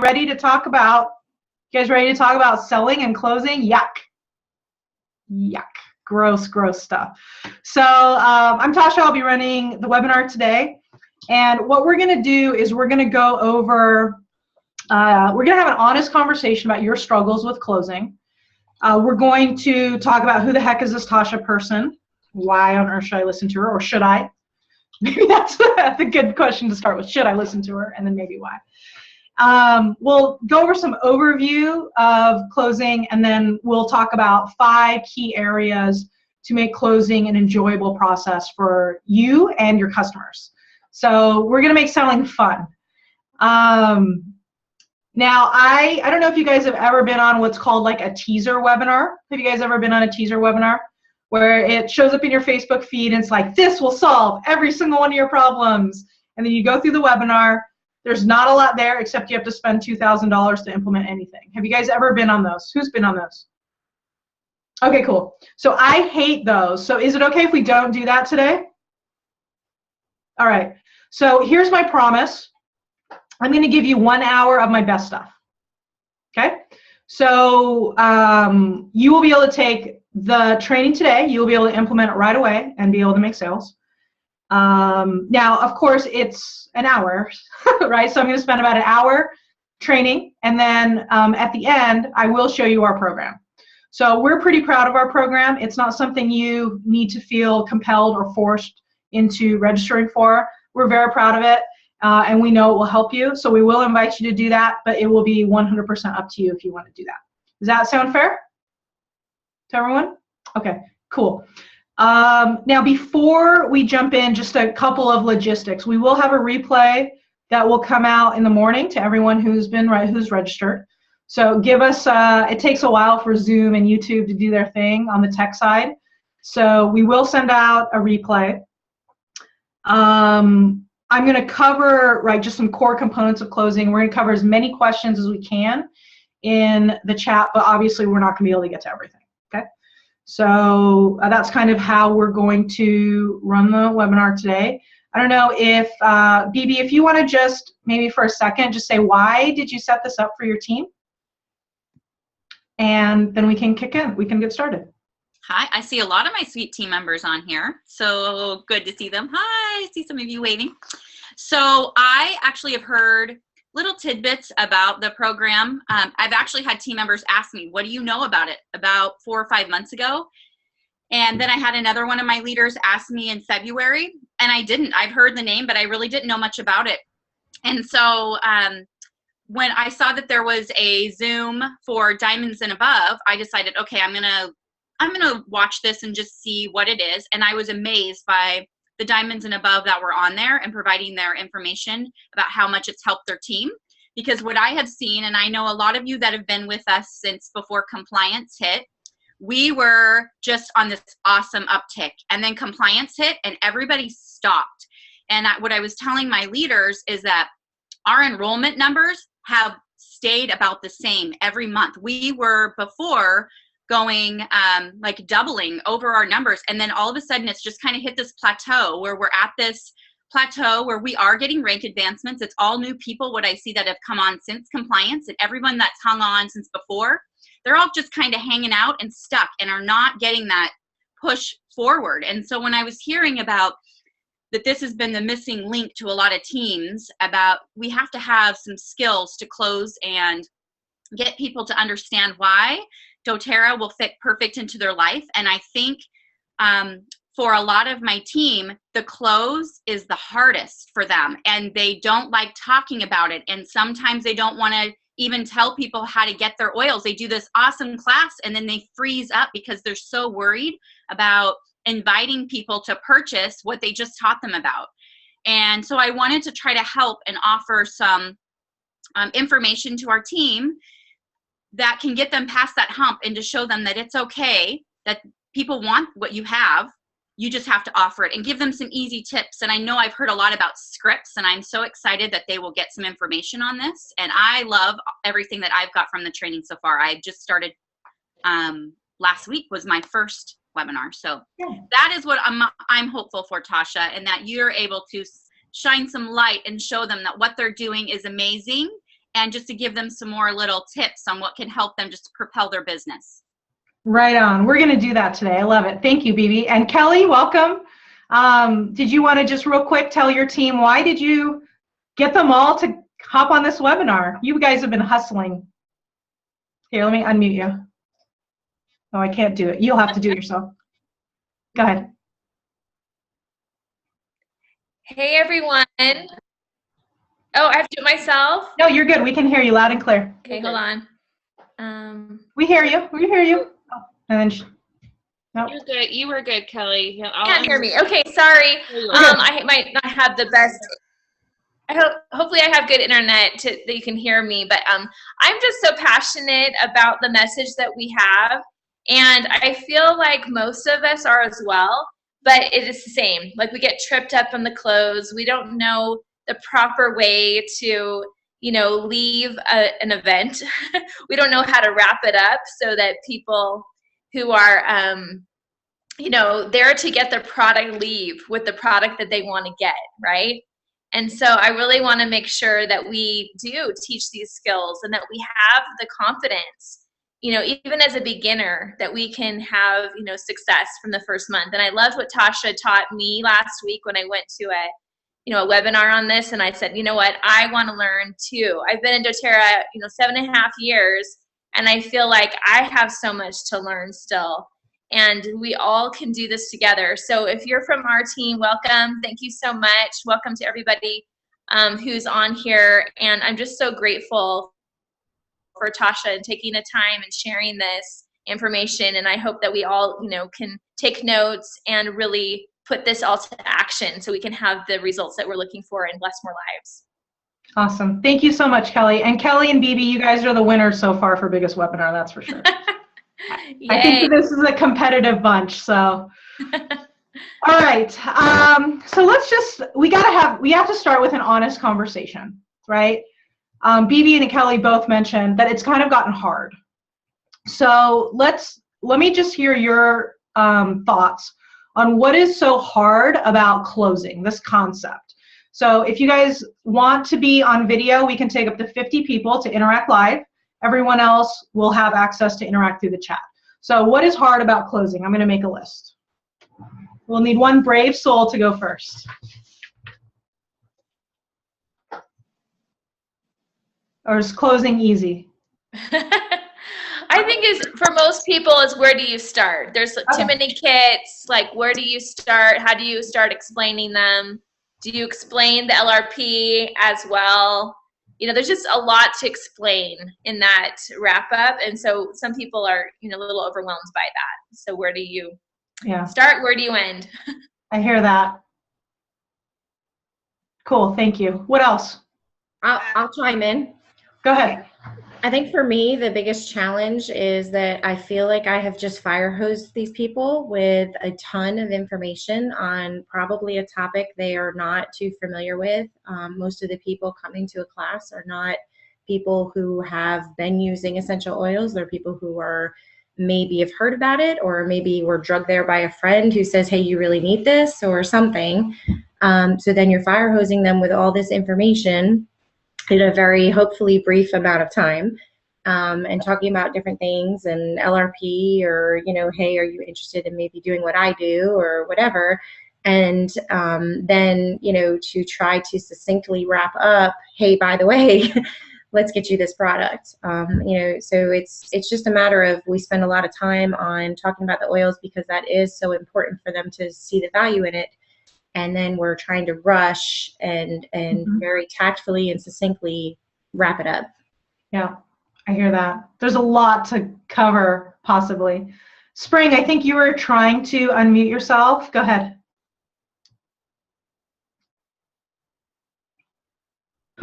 ready to talk about, you guys ready to talk about selling and closing? Yuck. Yuck. Gross, gross stuff. So I'm Tasha. I'll be running the webinar today. And what we're going to do is we're going to go over, we're going to have an honest conversation about your struggles with closing. We're going to talk about who the heck is this Tasha person? Why on earth should I listen to her, or should I? Maybe that's a good question to start with. Should I listen to her? And then maybe why. We'll go over some overview of closing, and then we'll talk about 5 key areas to make closing an enjoyable process for you and your customers. So we're going to make selling fun. Now, I don't know if you guys have ever been on what's called like a teaser webinar. Have you guys ever been on a teaser webinar where it shows up in your Facebook feed and it's like, this will solve every single one of your problems? And then you go through the webinar. There's not a lot there except you have to spend $2,000 to implement anything. Have you guys ever been on those? Who's been on those? Okay, cool. So I hate those. So is it okay if we don't do that today? All right. So here's my promise. I'm going to give you 1 hour of my best stuff. Okay? So you will be able to take the training today. You will be able to implement it right away and be able to make sales. Now, of course, it's an hour, right? So I'm going to spend about an hour training, and then at the end, I will show you our program. So we're pretty proud of our program. It's not something you need to feel compelled or forced into registering for. We're very proud of it, and we know it will help you. So we will invite you to do that, but it will be 100% up to you if you want to do that. Does that sound fair to everyone? Okay, cool. Now, before we jump in, just a couple of logistics. We will have a replay that will come out in the morning to everyone who's registered. So give us, it takes a while for Zoom and YouTube to do their thing on the tech side. So we will send out a replay. I'm going to cover, just some core components of closing. We're going to cover as many questions as we can in the chat, but obviously we're not going to be able to get to everything. Okay? So that's kind of how we're going to run the webinar today. I don't know if, Bebe, if you want to just maybe for a second just say, why did you set this up for your team? And then we can kick in. We can get started. Hi, I see a lot of my sweet team members on here. So good to see them. Hi, I see some of you waving. So I actually have heard little tidbits about the program. I've actually had team members ask me, what do you know about it? About 4 or 5 months ago. And then I had another one of my leaders ask me in February, and I didn't. I've heard the name, but I really didn't know much about it. And so when I saw that there was a Zoom for diamonds and above, I decided, okay, I'm gonna watch this and just see what it is. And I was amazed by the diamonds and above that were on there and providing their information about how much it's helped their team. Because what I have seen, and I know a lot of you that have been with us since before compliance hit, we were just on this awesome uptick. And then compliance hit and everybody stopped. And what I was telling my leaders is that our enrollment numbers have stayed about the same every month. We were before going like doubling over our numbers, and then all of a sudden it's just kind of hit this plateau where we're at this plateau where we are getting rank advancements. It's all new people, what I see that have come on since compliance, and everyone that's hung on since before, they're all just kind of hanging out and stuck and are not getting that push forward. And so when I was hearing about that this has been the missing link to a lot of teams, about we have to have some skills to close and get people to understand why doTERRA will fit perfect into their life. And I think for a lot of my team, the close is the hardest for them, and they don't like talking about it. And sometimes they don't want to even tell people how to get their oils. They do this awesome class and then they freeze up because they're so worried about inviting people to purchase what they just taught them about. And so I wanted to try to help and offer some information to our team that can get them past that hump and to show them that it's okay, that people want what you have. You just have to offer it, and give them some easy tips. And I know I've heard a lot about scripts, and I'm so excited that they will get some information on this. And I love everything that I've got from the training so far. I just started last week was my first webinar. So that is what I'm hopeful for, Tasha, and that you're able to shine some light and show them that what they're doing is amazing, and just to give them some more little tips on what can help them just propel their business. Right on. We're going to do that today. I love it. Thank you, Bebe. And Kelly, welcome. Did you want to just real quick tell your team, why did you get them all to hop on this webinar? You guys have been hustling. Here, let me unmute you. Oh, I can't do it. You'll have to do it yourself. Go ahead. Hey, everyone. Oh, I have to do it myself? No, you're good. We can hear you loud and clear. Okay, hold on. We hear you. We hear you. Oh, and then nope. You're good. You were good, Kelly. You can't hear me. Okay, sorry. I might not have the best. Hopefully I have good internet that you can hear me, but I'm just so passionate about the message that we have, and I feel like most of us are as well, but it is the same. Like, we get tripped up on the close. We don't know the proper way to, leave an event. We don't know how to wrap it up so that people who are, there to get their product leave with the product that they want to get, right? And so I really want to make sure that we do teach these skills and that we have the confidence, even as a beginner, that we can have, success from the first month. And I loved what Tasha taught me last week when I went to a webinar on this. And I said, you know what, I want to learn too. I've been in doTERRA, 7.5 years, and I feel like I have so much to learn still. And we all can do this together. So if you're from our team, welcome. Thank you so much. Welcome to everybody who's on here. And I'm just so grateful for Tasha and taking the time and sharing this information. And I hope that we all, can take notes and really put this all to action so we can have the results that we're looking for and bless more lives. Awesome. Thank you so much, Kelly. And Kelly and Bebe, you guys are the winners so far for biggest webinar, that's for sure. I think this is a competitive bunch, so. All right. So we have to start with an honest conversation, right? Bebe and Kelly both mentioned that it's kind of gotten hard. So let me just hear your thoughts on what is so hard about closing, this concept. So if you guys want to be on video, we can take up to 50 people to interact live. Everyone else will have access to interact through the chat. So what is hard about closing? I'm going to make a list. We'll need one brave soul to go first. Or is closing easy? I think for most people is, where do you start? There's too many kits. Like, where do you start? How do you start explaining them? Do you explain the LRP as well? There's just a lot to explain in that wrap up. And so some people are, a little overwhelmed by that. So where do you start? Where do you end? I hear that. Cool. Thank you. What else? I'll chime in. Go ahead. I think for me, the biggest challenge is that I feel like I have just fire hosed these people with a ton of information on probably a topic they are not too familiar with. Most of the people coming to a class are not people who have been using essential oils. They're people who are maybe have heard about it, or maybe were drugged there by a friend who says, hey, you really need this or something. So then you're fire hosing them with all this information in a very hopefully brief amount of time, and talking about different things and LRP, or, hey, are you interested in maybe doing what I do or whatever? And then, to try to succinctly wrap up, hey, by the way, let's get you this product. So it's just a matter of, we spend a lot of time on talking about the oils because that is so important for them to see the value in it. And then we're trying to rush and very tactfully and succinctly wrap it up. Yeah, I hear that. There's a lot to cover, possibly. Spring, I think you were trying to unmute yourself. Go ahead.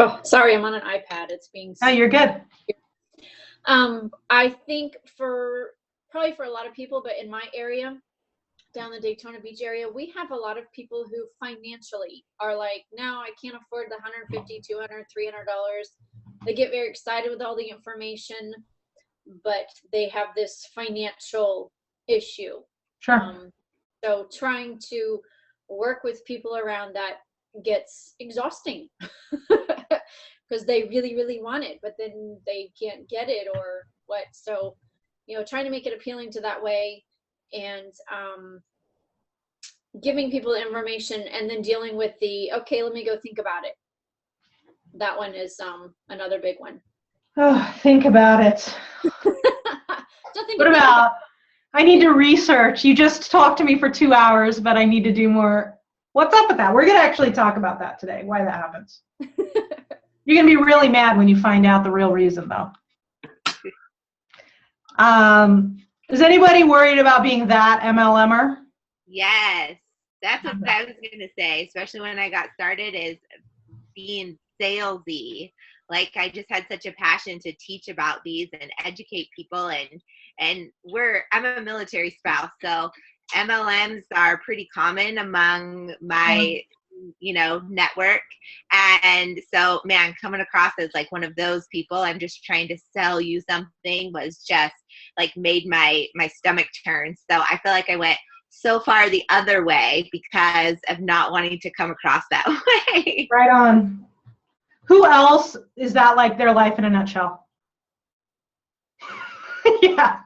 Oh, sorry, I'm on an iPad. It's being. Oh, you're good. I think probably for a lot of people, but in my area, down the Daytona Beach area, we have a lot of people who financially are like, no, I can't afford the $150, $200, $300. They get very excited with all the information, but they have this financial issue. Sure. So trying to work with people around that gets exhausting because they really, really want it, but then they can't get it or what. So, trying to make it appealing to that way, and giving people information, and then dealing with the, okay, let me go think about it. That one is another big one. Oh, think about it. Don't think What about, I need to research. You just talked to me for 2 hours, but I need to do more. What's up with that? We're going to actually talk about that today, why that happens. You're going to be really mad when you find out the real reason, though. Is anybody worried about being that MLMer? Yes, that's what I was going to say, especially when I got started, is being salesy. Like, I just had such a passion to teach about these and educate people, and I'm a military spouse, so MLMs are pretty common among my network. And so, man, coming across as like one of those people, I'm just trying to sell you something, was just like made my stomach turn. So I feel like I went so far the other way because of not wanting to come across that way. Right on. Who else is that like their life in a nutshell? Yeah.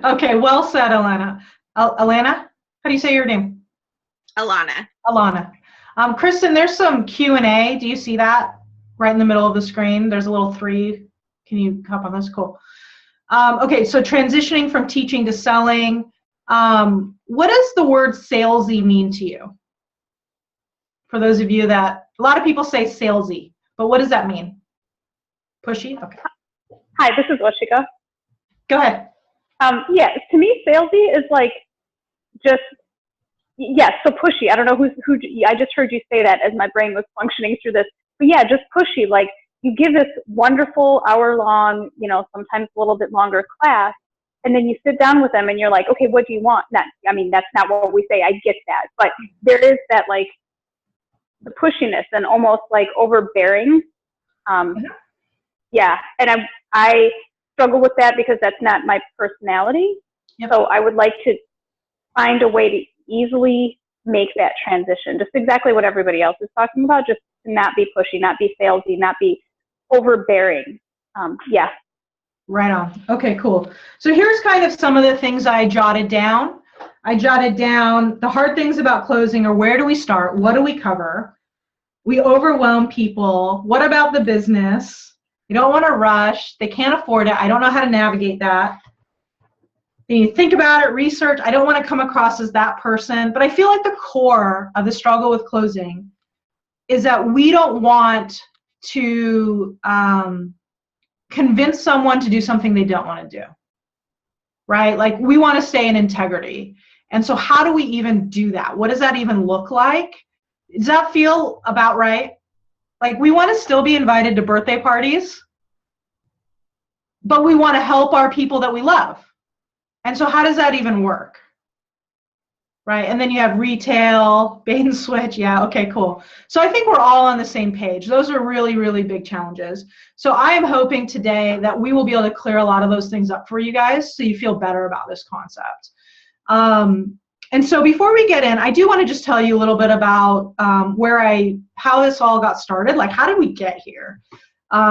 Okay, well said, Alana. Alana? How do you say your name? Alana. Kristen, there's some Q&A. Do you see that right in the middle of the screen? There's a little 3. Can you hop on this? Cool. Okay, so transitioning from teaching to selling. What does the word salesy mean to you? For those of you that, a lot of people say salesy, but what does that mean? Pushy? Okay. Hi, this is Oshika. Go ahead. Yeah, to me, salesy is like just, yes, so pushy. I don't know who, I just heard you say that as my brain was functioning through this. But yeah, just pushy. Like, you give this wonderful hour-long, sometimes a little bit longer class, and then you sit down with them and you're like, okay, what do you want? That's not what we say. I get that. But there is that, like, the pushiness and almost like overbearing. Yeah, and I struggle with that because that's not my personality. Yep. So I would like to find a way to easily make that transition. Just exactly what everybody else is talking about, just to not be pushy, not be salesy, not be overbearing. Yeah. Right on. Okay, cool. So here's kind of some of the things I jotted down. I jotted down the hard things about closing, or where do we start? What do we cover? We overwhelm people. What about the business? You don't want to rush. They can't afford it. I don't know how to navigate that. Then you think about it, research. I don't want to come across as that person. But I feel like the core of the struggle with closing is that we don't want to convince someone to do something they don't want to do, right? Like, we want to stay in integrity. And so how do we even do that? What does that even look like? Does that feel about right? Like, we want to still be invited to birthday parties, but we want to help our people that we love. And so how does that even work? Right? And then you have retail, bait and switch. Yeah, okay, cool. So I think we're all on the same page. Those are really, really big challenges. So I am hoping today that we will be able to clear a lot of those things up for you guys so you feel better about this concept. And so before we get in, I do want to just tell you a little bit about how this all got started. Like, how did we get here?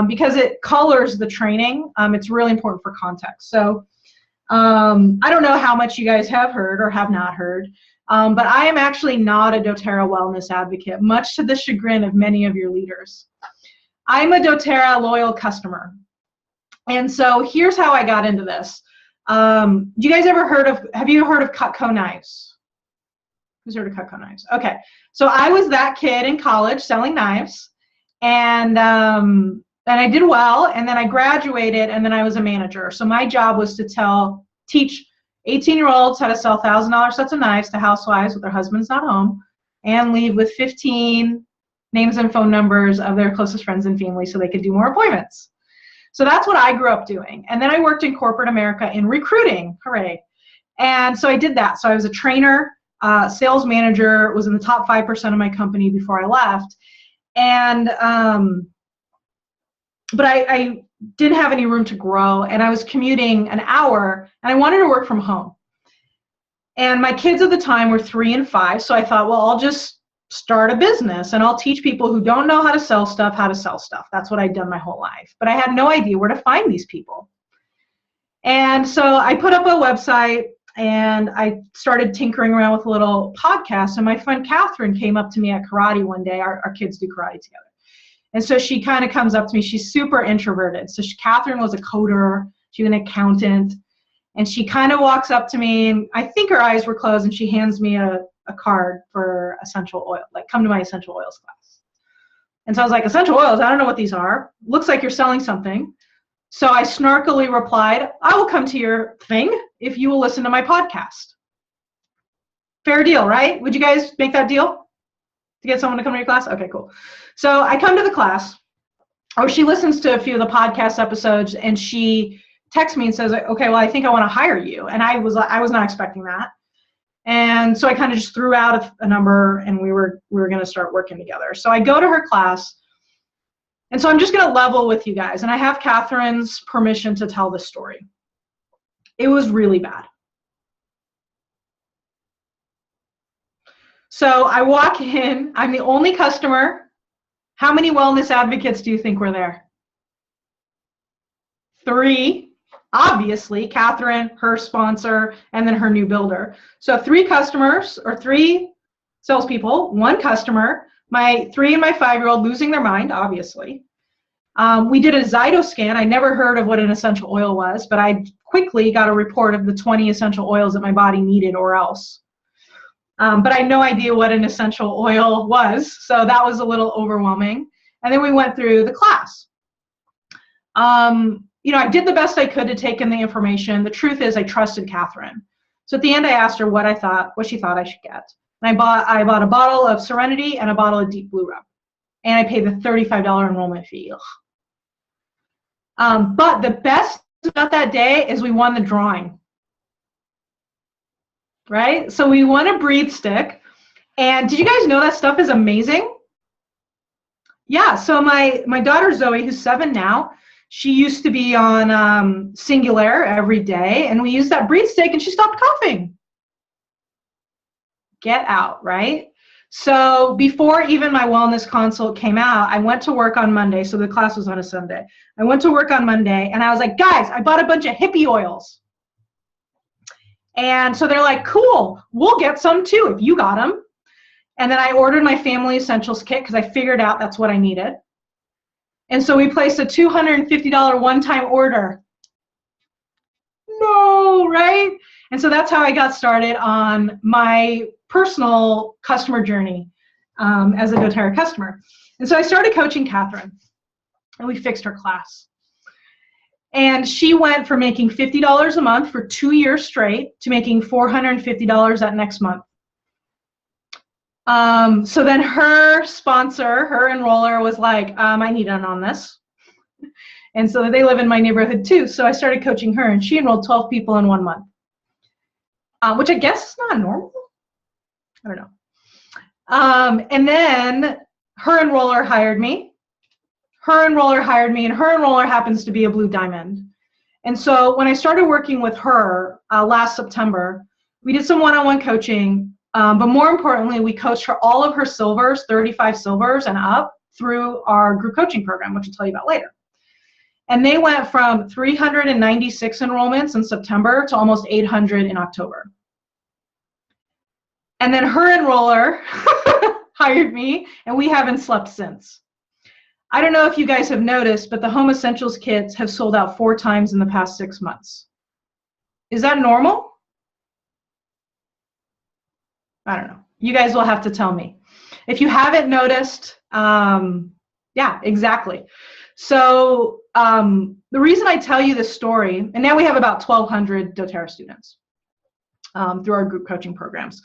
Because it colors the training. It's really important for context. So I don't know how much you guys have heard or have not heard, but I am actually not a doTERRA wellness advocate, much to the chagrin of many of your leaders. I'm a doTERRA loyal customer. And so here's how I got into this. Do you guys ever have you heard of Cutco knives? Who's heard of Cutco knives? Okay, so I was that kid in college selling knives, and I did well, and then I graduated, and then I was a manager. So my job was to teach 18-year-olds how to sell $1,000 sets of knives to housewives with their husbands not home, and leave with 15 names and phone numbers of their closest friends and family so they could do more appointments. So that's what I grew up doing. And then I worked in corporate America in recruiting. Hooray. And so I did that. So I was a trainer, sales manager, was in the top 5% of my company before I left. And but I didn't have any room to grow, and I was commuting an hour, and I wanted to work from home. And my kids at the time were 3 and 5, so I thought, well, I'll just start a business and I'll teach people who don't know how to sell stuff. That's what I'd done my whole life. But I had no idea where to find these people. And so I put up a website and I started tinkering around with a little podcast. And my friend Catherine came up to me at karate one day. Our kids do karate together. And so she kind of comes up to me. She's super introverted. So Catherine was a coder. She was an accountant. And she kind of walks up to me, and I think her eyes were closed, and she hands me a card for essential oil, like come to my essential oils class. And so I was like, essential oils? I don't know what these are. Looks like you're selling something. So I snarkily replied, I will come to your thing if you will listen to my podcast. Fair deal, right? Would you guys make that deal to get someone to come to your class? Okay, cool. So I come to the class, or she listens to a few of the podcast episodes, and she texts me and says, okay, well, I think I want to hire you. And I was not expecting that. And so I kind of just threw out a number, and we were going to start working together. So I go to her class, and so I'm just going to level with you guys. And I have Catherine's permission to tell this story. It was really bad. So I walk in, I'm the only customer. How many wellness advocates do you think were there? 3. Obviously, Catherine, her sponsor, and then her new builder. So 3 customers, or 3 salespeople, 1 customer, my 3 and my 5-year-old losing their mind, obviously. We did a Zytoscan. I never heard of what an essential oil was, but I quickly got a report of the 20 essential oils that my body needed or else. But I had no idea what an essential oil was, so that was a little overwhelming. And then we went through the class. I did the best I could to take in the information. The truth is I trusted Catherine. So at the end I asked her what she thought I should get. And I bought a bottle of Serenity and a bottle of Deep Blue Rub. And I paid the $35 enrollment fee. But the best about that day is we won the drawing. Right? So we won a breathe stick. And did you guys know that stuff is amazing? Yeah, so my daughter Zoe, who's 7 now, she used to be on Singular every day, and we used that breathe stick, and she stopped coughing. Get out, right? So before even my wellness consult came out, I went to work on Monday. So the class was on a Sunday. I went to work on Monday, and I was like, guys, I bought a bunch of hippie oils. And so they're like, cool, we'll get some too if you got them. And then I ordered my family essentials kit because I figured out that's what I needed. And so we placed a $250 one-time order. No, right? And so that's how I got started on my personal customer journey as a doTERRA customer. And so I started coaching Catherine, and we fixed her class. And she went from making $50 a month for 2 years straight to making $450 that next month. So then her sponsor, her enroller, was like, I need in on this. And so they live in my neighborhood too. So I started coaching her, and she enrolled 12 people in 1 month, which I guess is not normal. I don't know. And then her enroller hired me. And her enroller happens to be a Blue Diamond. And so when I started working with her last September, we did some one-on-one coaching. But more importantly, we coached her all of her silvers, 35 silvers and up, through our group coaching program, which I'll tell you about later. And they went from 396 enrollments in September to almost 800 in October. And then her enroller hired me, and we haven't slept since. I don't know if you guys have noticed, but the Home Essentials kits have sold out 4 times in the past 6 months. Is that normal? I don't know. You guys will have to tell me. If you haven't noticed, yeah, exactly. So the reason I tell you this story, and now we have about 1,200 doTERRA students through our group coaching programs.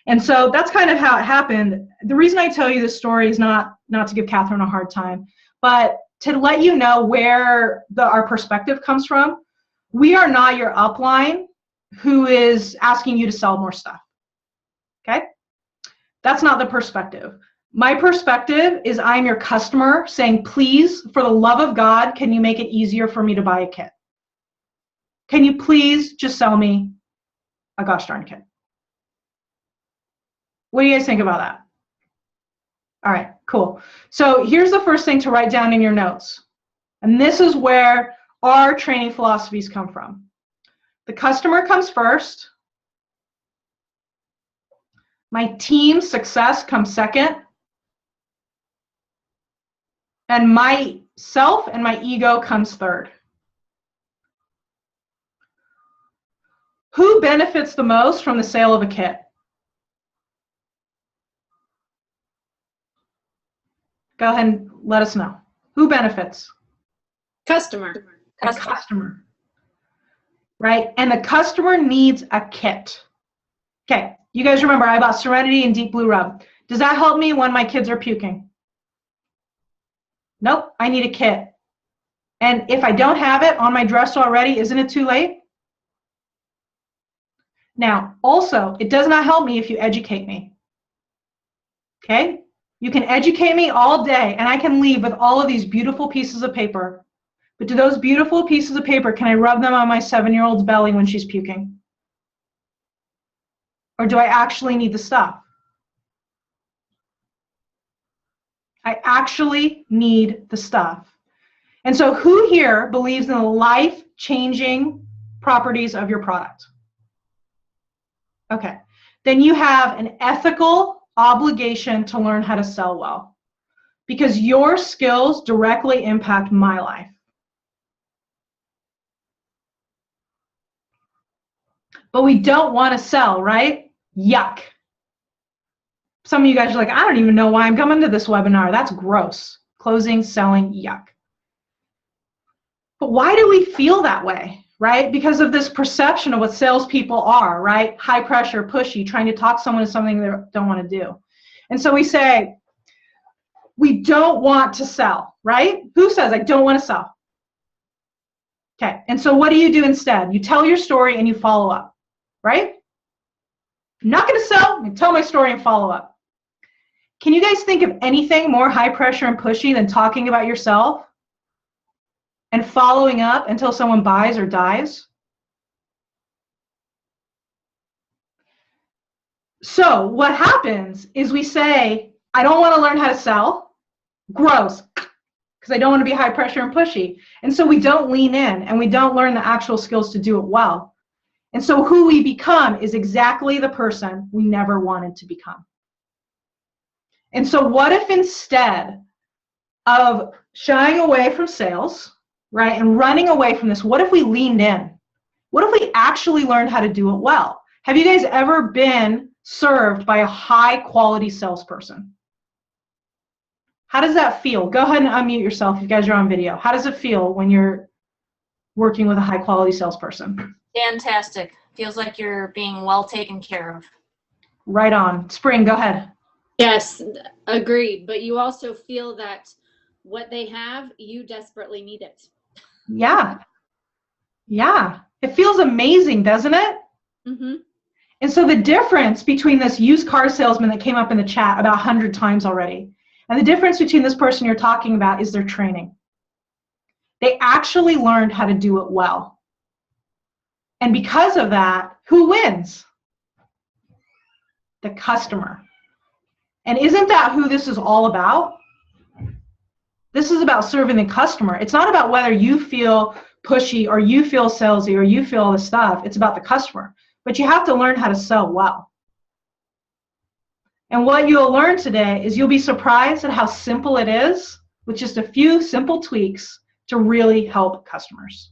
And so that's kind of how it happened. The reason I tell you this story is not to give Catherine a hard time, but to let you know where our perspective comes from. We are not your upline who is asking you to sell more stuff. Okay? That's not the perspective. My perspective is I'm your customer saying, please, for the love of God, can you make it easier for me to buy a kit? Can you please just sell me a gosh darn kit? What do you guys think about that? All right, cool. So here's the first thing to write down in your notes. And this is where our training philosophies come from. The customer comes first. My team's success comes second. And myself and my ego comes third. Who benefits the most from the sale of a kit? Go ahead and let us know. Who benefits? Customer. The customer. Right? And the customer needs a kit. Okay, you guys remember I bought Serenity and Deep Blue Rub. Does that help me when my kids are puking? Nope, I need a kit. And if I don't have it on my dresser already, isn't it too late? Now, also, it does not help me if you educate me. Okay? You can educate me all day, and I can leave with all of these beautiful pieces of paper. But do those beautiful pieces of paper, can I rub them on my 7-year-old's belly when she's puking? Or do I actually need the stuff? I actually need the stuff. And so who here believes in the life-changing properties of your product? Okay. Then you have an ethical obligation to learn how to sell well, because your skills directly impact my life. But we don't want to sell, right? Yuck. Some of you guys are like, I don't even know why I'm coming to this webinar. That's gross. Closing, selling, yuck. But why do we feel that way, right? Because of this perception of what salespeople are, right? High pressure, pushy, trying to talk someone into something they don't want to do. And so we say, we don't want to sell, right? Who says, I don't want to sell? Okay, and so what do you do instead? You tell your story and you follow up, right? I'm not going to sell, I tell my story and follow up. Can you guys think of anything more high pressure and pushy than talking about yourself and following up until someone buys or dies? So what happens is we say, I don't want to learn how to sell. Gross, because I don't want to be high pressure and pushy. And so we don't lean in and we don't learn the actual skills to do it well. And so who we become is exactly the person we never wanted to become. And so what if instead of shying away from sales, right, and running away from this, what if we leaned in? What if we actually learned how to do it well? Have you guys ever been served by a high quality salesperson? How does that feel? Go ahead and unmute yourself if you guys are on video. How does it feel when you're working with a high quality salesperson? Fantastic. Feels like you're being well taken care of. Right on. Spring, go ahead. Yes, agreed. But you also feel that what they have, you desperately need it. Yeah. Yeah. It feels amazing, doesn't it? Mm-hmm. And so the difference between this used car salesman that came up in the chat about 100 times already, and the difference between this person you're talking about is their training. They actually learned how to do it well. And because of that, who wins? The customer. And isn't that who this is all about? This is about serving the customer. It's not about whether you feel pushy or you feel salesy or you feel all this stuff. It's about the customer. But you have to learn how to sell well. And what you'll learn today is you'll be surprised at how simple it is with just a few simple tweaks to really help customers.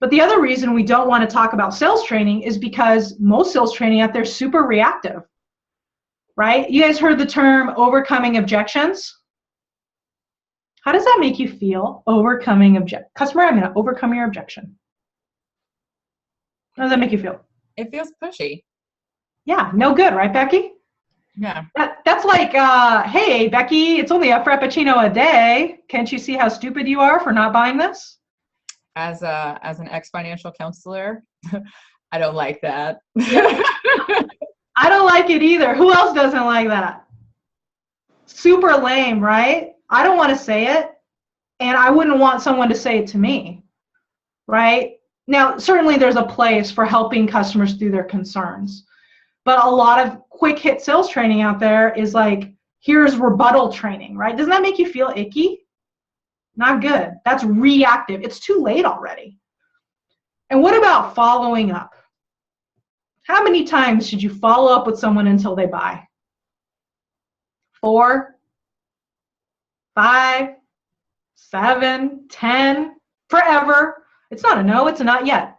But the other reason we don't want to talk about sales training is because most sales training out there is super reactive, right? You guys heard the term overcoming objections? How does that make you feel, overcoming customer, I'm going to overcome your objection. How does that make you feel? It feels pushy. Yeah, no good, right, Becky? Yeah. That's like, hey, Becky, it's only a Frappuccino a day. Can't you see how stupid you are for not buying this? As an ex-financial counselor, I don't like that. I don't like it either. Who else doesn't like that? Super lame, right? I don't want to say it, and I wouldn't want someone to say it to me, right? Now, certainly there's a place for helping customers through their concerns, but a lot of quick hit sales training out there is like, Here's rebuttal training, right? Doesn't that make you feel icky? Not good. That's reactive. It's too late already. And what about following up? How many times should you follow up with someone until they buy? 4, 5, 7, 10, forever. It's not a no, it's a not yet.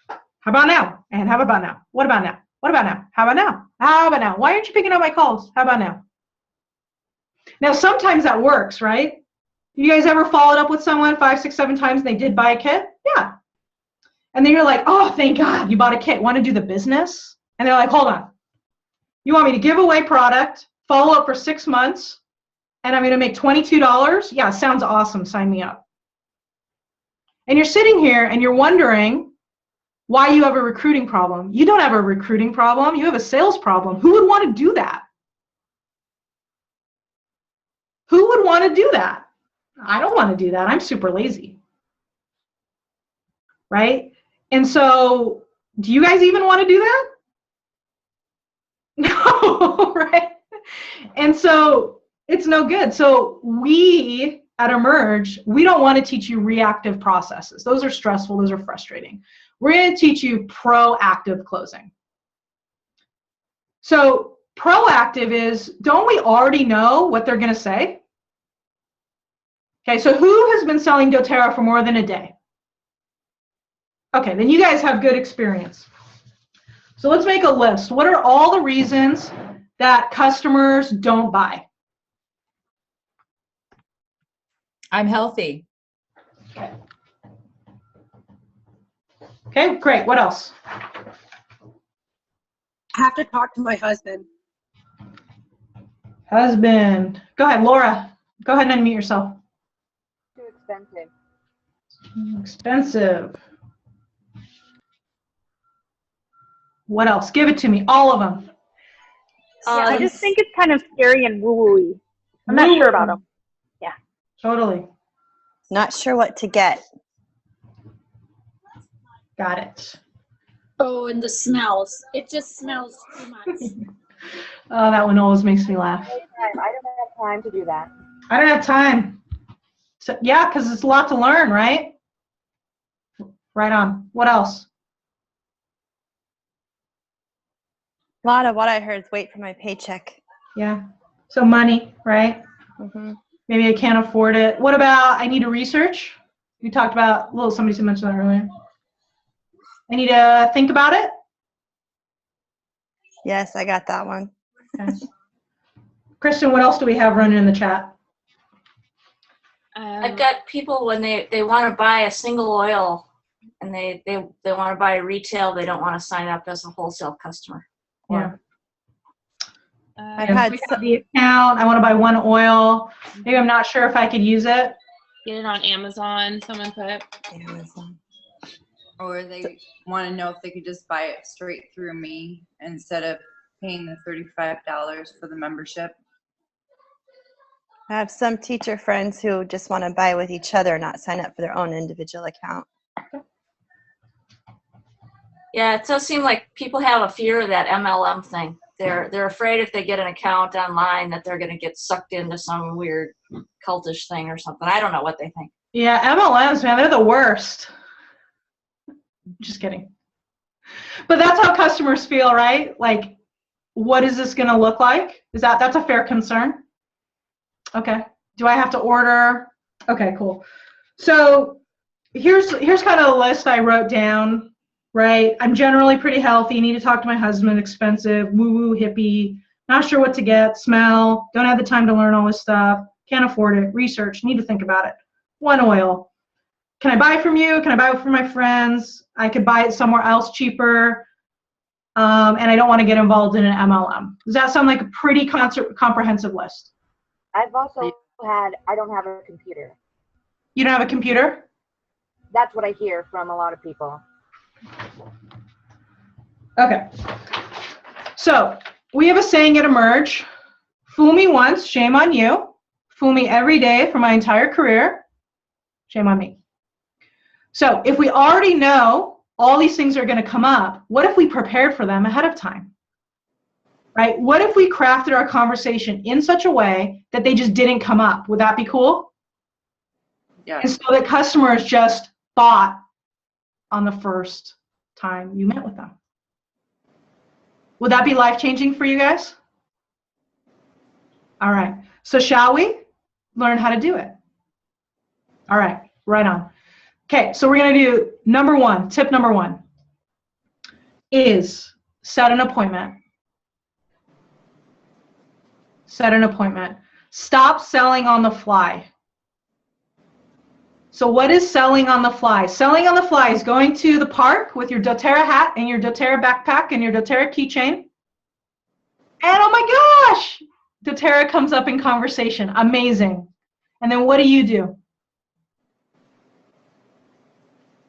How about now? And how about now? What about now? What about now? How about now? How about now? Why aren't you picking up my calls? How about now? Now, sometimes that works, right? You guys ever followed up with someone 5, 6, 7 times and they did buy a kit? Yeah. And then you're like, oh, thank God you bought a kit. Want to do the business? And they're like, hold on. You want me to give away product, follow up for 6 months, and I'm going to make $22? Yeah, sounds awesome. Sign me up. And you're sitting here and you're wondering why you have a recruiting problem. You don't have a recruiting problem. You have a sales problem. Who would want to do that? Who would want to do that? I don't want to do that. I'm super lazy. Right? And so, do you guys even want to do that? No, right? And so, it's no good. So, we at Emerge, we don't want to teach you reactive processes. Those are stressful. Those are frustrating. We're going to teach you proactive closing. So, proactive is, don't we already know what they're going to say? Okay, so who has been selling doTERRA for more than a day? Okay, then you guys have good experience. So let's make a list. What are all the reasons that customers don't buy? I'm healthy. Okay, great. What else? I have to talk to my husband. Husband. Go ahead, Laura. Go ahead and unmute yourself. Too expensive. Expensive. What else? Give it to me. All of them. I just think it's kind of scary and woo-woo-y. I'm not sure about them. Yeah. Totally. Not sure what to get. Got it. Oh, and the smells. It just smells too much. Oh, that one always makes me laugh. I don't have time to do that. I don't have time. So, yeah, because it's a lot to learn, right? Right on. What else? A lot of what I heard is wait for my paycheck. Yeah. So money, right? Mm-hmm. Maybe I can't afford it. What about I need to research? You talked about, well, somebody mentioned that earlier. I need to think about it. Yes, I got that one. Okay. Kristen, what else do we have running in the chat? I've got people when they want to buy a single oil and they want to buy retail, they don't want to sign up as a wholesale customer. Yeah. I've had the account. I want to buy one oil. Maybe I'm not sure if I could use it. Get it on Amazon, someone put. Amazon. Or they want to know if they could just buy it straight through me instead of paying the $35 for the membership. I have some teacher friends who just want to buy with each other, not sign up for their own individual account. Yeah, it does seem like people have a fear of that MLM thing. They're afraid if they get an account online that they're going to get sucked into some weird cultish thing or something. I don't know what they think. Yeah, MLMs, man, they're the worst. Just kidding. But that's how customers feel, right? Like, what is this going to look like? That's a fair concern? Okay. Do I have to order? Okay, cool. So here's kind of a list I wrote down, right? I'm generally pretty healthy. Need to talk to my husband. Expensive. Woo-woo, hippie. Not sure what to get. Smell. Don't have the time to learn all this stuff. Can't afford it. Research. Need to think about it. One oil. Can I buy from you? Can I buy it from my friends? I could buy it somewhere else cheaper. And I don't want to get involved in an MLM. Does that sound like a pretty comprehensive list? I've also had, I don't have a computer. You don't have a computer? That's what I hear from a lot of people. Okay. So we have a saying at Emerge, fool me once, shame on you. Fool me every day for my entire career, shame on me. So if we already know all these things are going to come up, what if we prepared for them ahead of time? right? What if we crafted our conversation in such a way that they just didn't come up? Would that be cool? Yeah. And so that customers just bought on the first time you met with them. Would that be life-changing for you guys? All right. So shall we learn how to do it? All right. Right on. Okay. So we're going to do number one. Tip number one is set an appointment. Set an appointment. Stop selling on the fly. So what is selling on the fly? Selling on the fly is going to the park with your doTERRA hat and your doTERRA backpack and your doTERRA keychain. And oh my gosh, doTERRA comes up in conversation. Amazing. And then what do?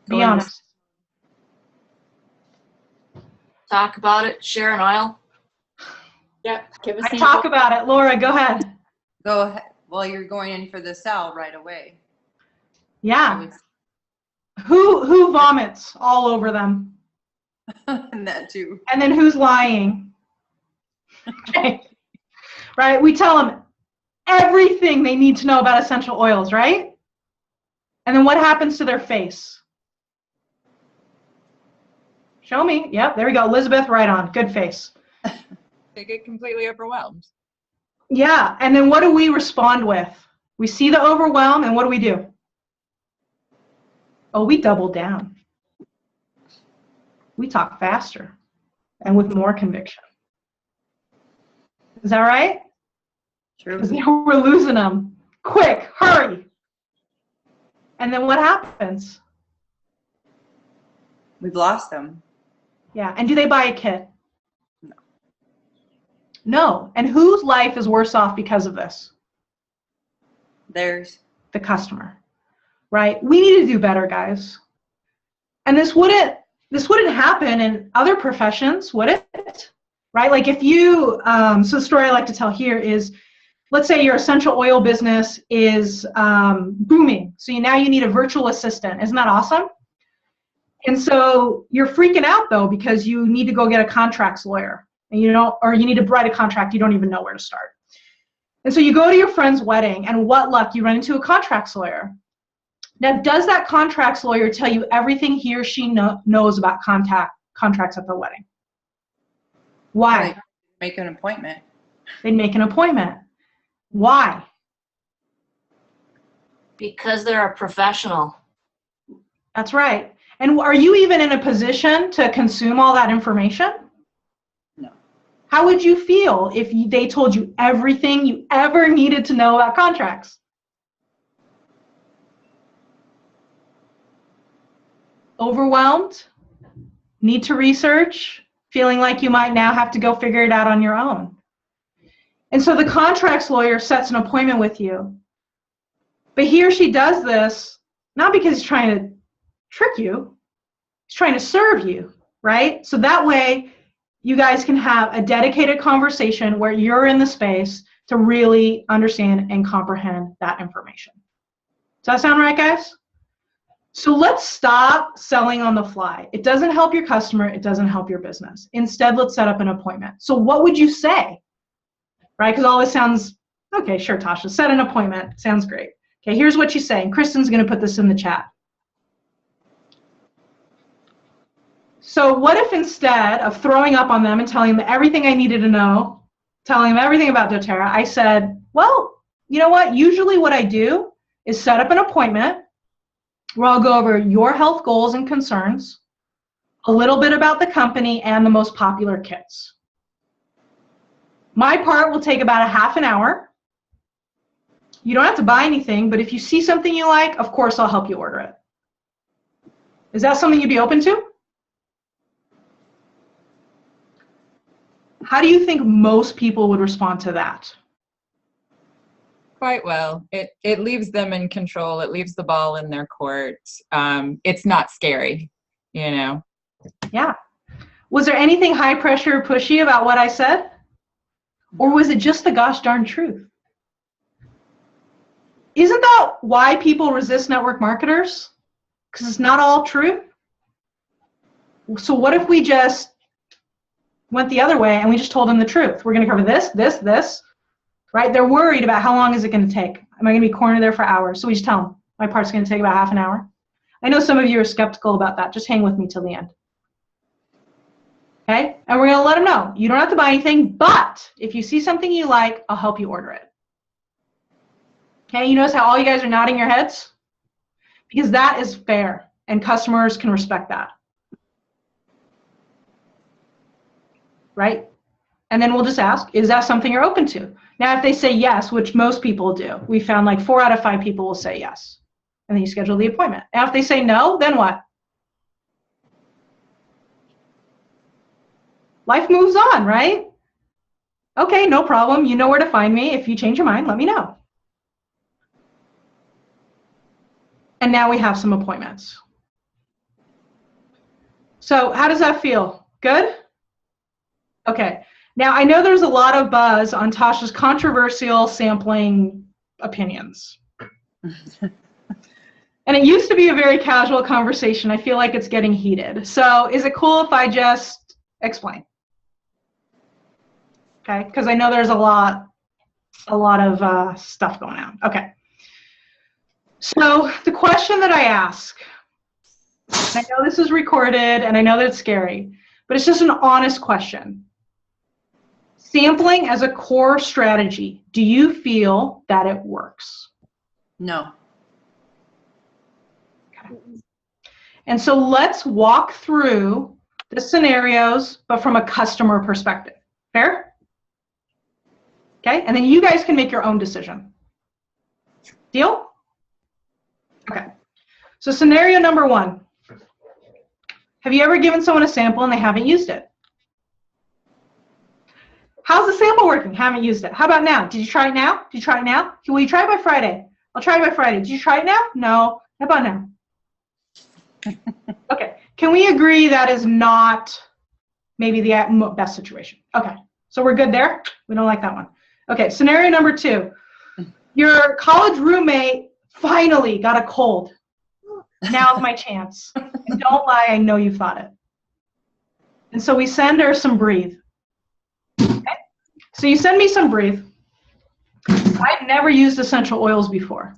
Be honest. Talk about it, share an oil. Yeah, give us I talk about it. Laura, go ahead. Go ahead. Well, you're going in for the sell right away. Yeah. Who vomits all over them? And that too. And then who's lying? Okay. Right? We tell them everything they need to know about essential oils, right? And then what happens to their face? Show me. Yep, there we go. Elizabeth, right on. Good face. They get completely overwhelmed. Yeah, and then what do we respond with? We see the overwhelm, and what do? Oh, we double down. We talk faster and with more conviction. Is that right? True. Because now we're losing them. Quick, hurry. And then what happens? We've lost them. Yeah, and do they buy a kit? No. No. And whose life is worse off because of this? Theirs. The customer. Right? We need to do better, guys. And this wouldn't happen in other professions, would it? Right? Like if you, so the story I like to tell here is, let's say your essential oil business is booming. So now you need a virtual assistant. Isn't that awesome? And so you're freaking out though, because you need to go get a contracts lawyer and or you need to write a contract. You don't even know where to start. And so you go to your friend's wedding and what luck, you run into a contracts lawyer. Now, does that contracts lawyer tell you everything he or she knows about contracts at the wedding? Why? Right. Make an appointment. They'd make an appointment. Why? Because they're a professional. That's right. And are you even in a position to consume all that information? No. How would you feel if they told you everything you ever needed to know about contracts? Overwhelmed? Need to research? Feeling like you might now have to go figure it out on your own? And so the contracts lawyer sets an appointment with you. But he or she does this not because he's trying to trick you, he's trying to serve you, right? So that way you guys can have a dedicated conversation where you're in the space to really understand and comprehend that information. Does that sound right, guys? So let's stop selling on the fly. It doesn't help your customer. It doesn't help your business. Instead, let's set up an appointment. So what would you say? Right? Because all this sounds, okay, sure, Tasha, set an appointment. Sounds great. Okay, here's what you say. And Kristen's going to put this in the chat. So what if instead of throwing up on them and telling them everything I needed to know, telling them everything about doTERRA, I said, well, you know what? Usually what I do is set up an appointment where I'll go over your health goals and concerns, a little bit about the company, and the most popular kits. My part will take about a half an hour. You don't have to buy anything, but if you see something you like, of course I'll help you order it. Is that something you'd be open to? How do you think most people would respond to that? Quite well. It leaves them in control. It leaves the ball in their court. It's not scary, you know? Yeah. Was there anything high pressure or pushy about what I said? Or was it just the gosh darn truth? Isn't that why people resist network marketers? Because it's not all true? So what if we just went the other way and we just told them the truth. We're going to cover this, this, this, right? They're worried about how long is it going to take. Am I going to be cornered there for hours? So we just tell them my part's going to take about half an hour. I know some of you are skeptical about that. Just hang with me till the end. Okay? And we're going to let them know. You don't have to buy anything, but if you see something you like, I'll help you order it. Okay? You notice how all you guys are nodding your heads? Because that is fair, and customers can respect that. Right? And then we'll just ask, is that something you're open to? Now, if they say yes, which most people do, we found like 4 out of 5 people will say yes. And then you schedule the appointment. Now, if they say no, then what? Life moves on, right? Okay, no problem. You know where to find me. If you change your mind, let me know. And now we have some appointments. So how does that feel? Good? Okay. Now, I know there's a lot of buzz on Tasha's controversial sampling opinions. And it used to be a very casual conversation. I feel like it's getting heated. So is it cool if I just explain? Okay, because I know there's a lot of stuff going on. Okay. So the question that I ask, I know this is recorded and I know that it's scary, but it's just an honest question. Sampling as a core strategy, do you feel that it works? No. Okay. And so let's walk through the scenarios, but from a customer perspective. Fair? Okay, and then you guys can make your own decision. Deal? Okay. So scenario number 1. Have you ever given someone a sample and they haven't used it? How's the sample working? Haven't used it. How about now? Did you try it now? Did you try it now? Will you try it by Friday? I'll try it by Friday. Did you try it now? No. How about now? Okay. Can we agree that is not maybe the best situation? Okay. So we're good there? We don't like that one. Okay. Scenario number 2. Your college roommate finally got a cold. Now's my chance. And don't lie, I know you thought it. And so we send her some Breathe. Okay? So you send me some Breathe. I've never used essential oils before.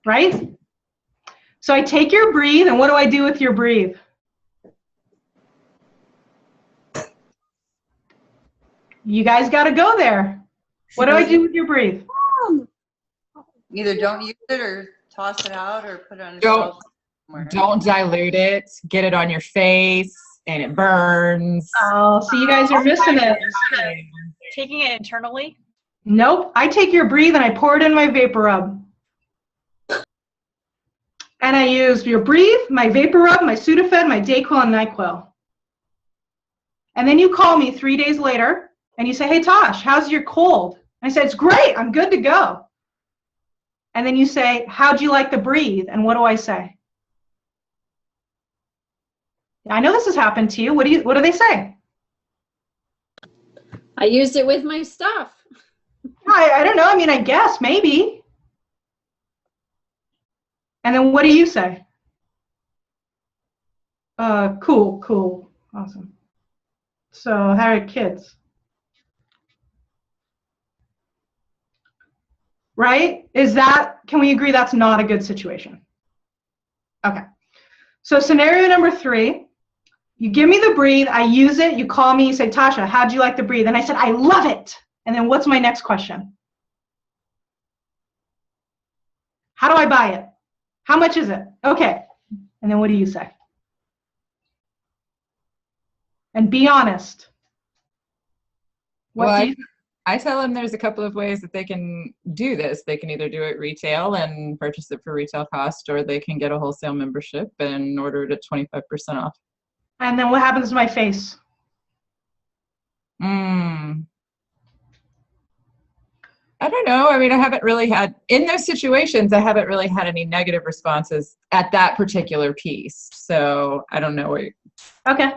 Right? So I take your Breathe, and what do I do with your Breathe? You guys got to go there. What do I do with your Breathe? Either don't use it or toss it out or put it on a shelf somewhere. Don't dilute it. Get it on your face and it burns. Oh, so you guys are missing it. Taking it internally? Nope. I take your Breathe and I pour it in my Vapor Rub. And I use your Breathe, my Vapor Rub, my Sudafed, my Dayquil, and NyQuil. And then you call me 3 days later and you say, hey, Tosh, how's your cold? And I said, it's great. I'm good to go. And then you say, how'd you like the Breathe? And what do I say? I know this has happened to you. What do they say? I used it with my stuff. I don't know. I mean, I guess maybe. And then what do you say? Cool. Awesome. So how are your kids? Right? Can we agree that's not a good situation? Okay. So scenario number 3, you give me the Breathe, I use it, you call me, you say, Tasha, how'd you like the Breathe? And I said, I love it. And then what's my next question? How do I buy it? How much is it? Okay. And then what do you say? And be honest. I tell them there's a couple of ways that they can do this. They can either do it retail and purchase it for retail cost, or they can get a wholesale membership and order it at 25% off. And then what happens to my face? I don't know. I mean, I haven't really had, in those situations, I haven't really had any negative responses at that particular piece. So I don't know. Okay.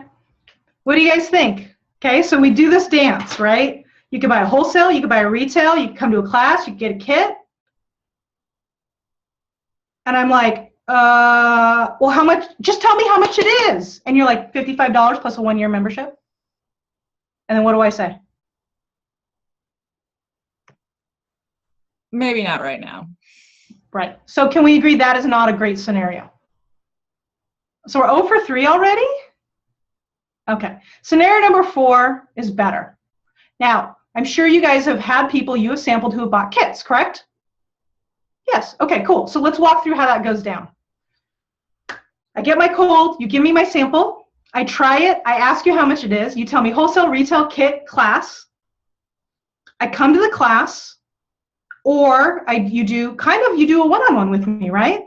What do you guys think? Okay, so we do this dance, right? You can buy a wholesale, you can buy a retail, you can come to a class, you can get a kit. And I'm like, well, how much? Just tell me how much it is. And you're like, $55 plus a 1-year membership. And then what do I say? Maybe not right now. Right. So can we agree that is not a great scenario? So we're 0 for 3 already? Okay. Scenario number 4 is better. Now, I'm sure you guys have had people you have sampled who have bought kits, correct? Yes. Okay, cool. So let's walk through how that goes down. I get my cold, you give me my sample, I try it, I ask you how much it is, you tell me wholesale, retail, kit, class. I come to the class, or you do a one-on-one with me, right?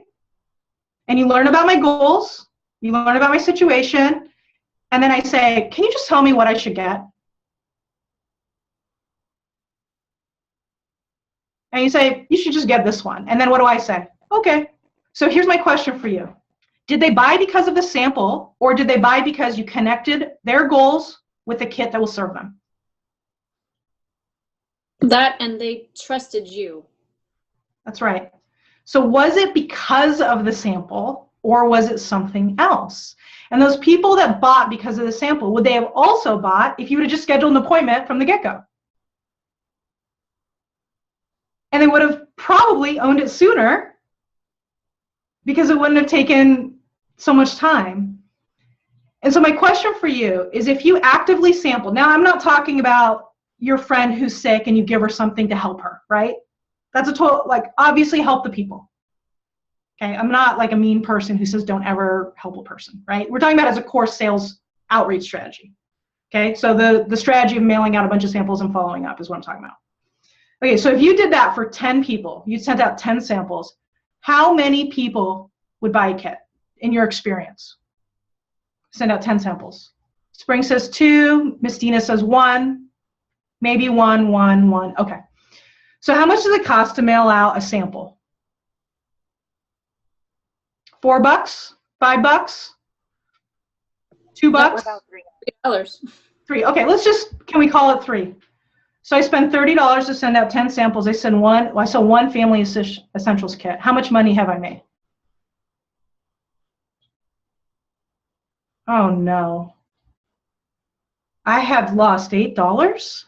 And you learn about my goals, you learn about my situation, and then I say, can you just tell me what I should get? And you say, you should just get this one. And then what do I say? Okay. So here's my question for you. Did they buy because of the sample, or did they buy because you connected their goals with a kit that will serve them? That, and they trusted you. That's right. So was it because of the sample, or was it something else? And those people that bought because of the sample, would they have also bought if you would have just scheduled an appointment from the get-go? And they would have probably owned it sooner because it wouldn't have taken so much time. And so my question for you is, if you actively sample, now I'm not talking about your friend who's sick and you give her something to help her, right? That's a total, like, obviously help the people. Okay, I'm not like a mean person who says don't ever help a person, right? We're talking about as a core sales outreach strategy. Okay, so the strategy of mailing out a bunch of samples and following up is what I'm talking about. Okay, so if you did that for 10 people, you sent out 10 samples, how many people would buy a kit in your experience? Send out 10 samples. Spring says 2, Miss Dina says 1, maybe 1, 1, 1. Okay. So how much does it cost to mail out a sample? $4? $5? $2? $3. 3. Okay, can we call it 3? So I spend $30 to send out 10 samples. I sell one Family Essentials kit. How much money have I made? Oh no. I have lost $8.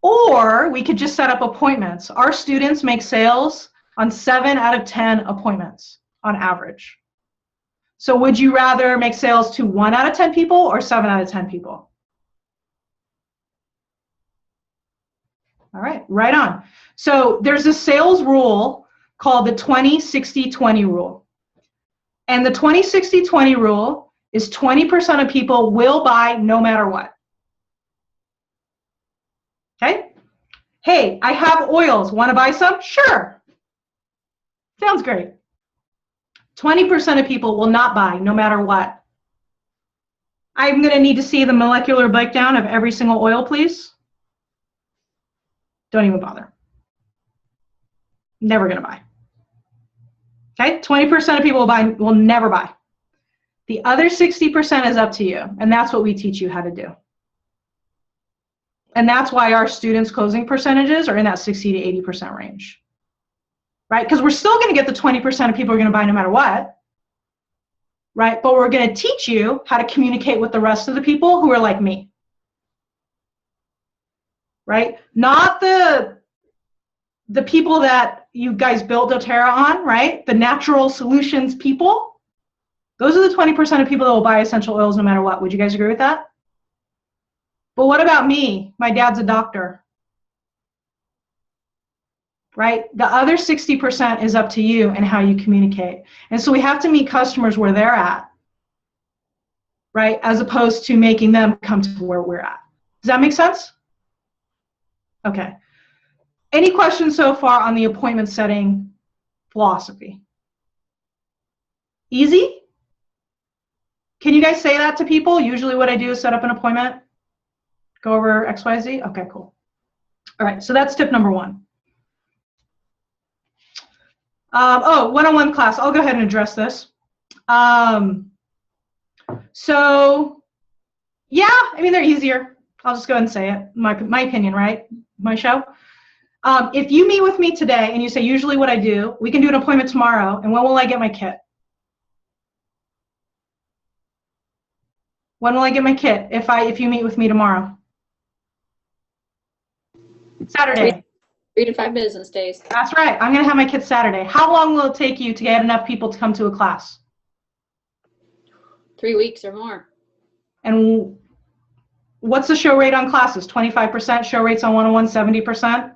Or we could just set up appointments. Our students make sales on 7 out of 10 appointments on average. So would you rather make sales to 1 out of 10 people or 7 out of 10 people? All right, right on. So there's a sales rule called the 20-60-20 rule. And the 20-60-20 rule is 20% of people will buy no matter what. Okay? Hey, I have oils. Want to buy some? Sure. Sounds great. 20% of people will not buy no matter what. I'm going to need to see the molecular breakdown of every single oil, please. Don't even bother. Never going to buy. Okay? 20% of people will never buy. The other 60% is up to you, and that's what we teach you how to do. And that's why our students' closing percentages are in that 60 to 80% range. Right? Because we're still going to get the 20% of people who are going to buy no matter what. Right? But we're going to teach you how to communicate with the rest of the people who are like me. Right? Not the people that you guys built doTERRA on, right? The natural solutions people. Those are the 20% of people that will buy essential oils no matter what. Would you guys agree with that? But what about me? My dad's a doctor. Right? The other 60% is up to you and how you communicate. And so we have to meet customers where they're at, right? As opposed to making them come to where we're at. Does that make sense? Okay. Any questions so far on the appointment setting philosophy? Easy? Can you guys say that to people? Usually what I do is set up an appointment, go over X, Y, Z. Okay, cool. All right, so that's tip number 1. One-on-one class. I'll go ahead and address this. So, yeah, I mean, they're easier. I'll just go ahead and say it. My opinion, right? My show. If you meet with me today and you say, usually what I do, we can do an appointment tomorrow, and when will I get my kit? When will I get my kit if you meet with me tomorrow? Saturday. 3 to 5 business days. That's right. I'm going to have my kit Saturday. How long will it take you to get enough people to come to a class? 3 weeks or more. And what's the show rate on classes? 25%. Show rates on one-on-one, 70%.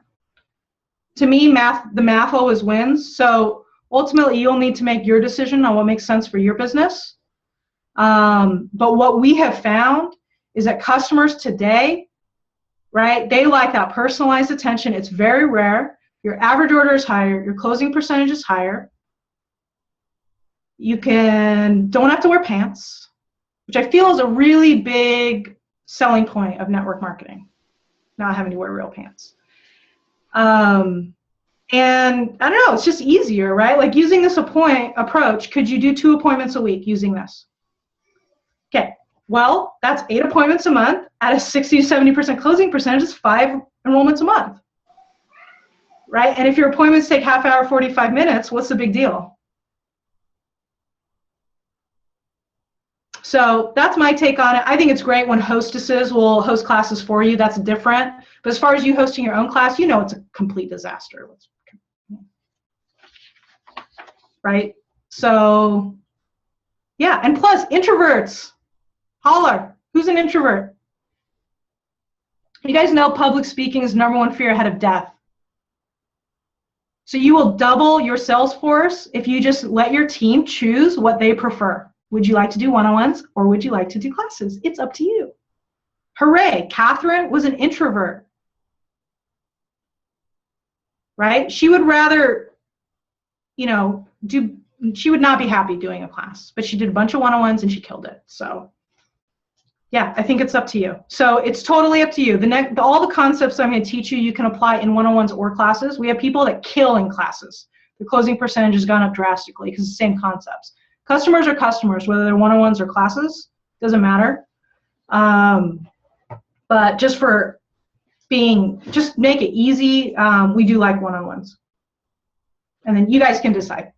To me, the math always wins. So ultimately, you'll need to make your decision on what makes sense for your business. But what we have found is that customers today, right, they like that personalized attention. It's very rare. Your average order is higher. Your closing percentage is higher. You don't have to wear pants, which I feel is a really big selling point of network marketing, not having to wear real pants. And I don't know, it's just easier, right? Like using this approach, could you do 2 appointments a week using this? Okay, well, that's 8 appointments a month at a 60 to 70% closing percentage is 5 enrollments a month, right? And if your appointments take half hour, 45 minutes, what's the big deal? So that's my take on it. I think it's great when hostesses will host classes for you. That's different. But as far as you hosting your own class, you know it's a complete disaster. Right? So, yeah. And plus, introverts. Holler. Who's an introvert? You guys know public speaking is #1 fear ahead of death. So you will double your sales force if you just let your team choose what they prefer. Would you like to do one-on-ones or would you like to do classes? It's up to you. Hooray, Catherine was an introvert, right? She would rather, she would not be happy doing a class, but she did a bunch of one-on-ones and she killed it. So yeah, I think it's up to you. So it's totally up to you. All the concepts I'm going to teach you, you can apply in one-on-ones or classes. We have people that kill in classes. The closing percentage has gone up drastically because it's the same concepts. Customers are customers, whether they're one-on-ones or classes, doesn't matter. But just make it easy, we do like one-on-ones. And then you guys can decide.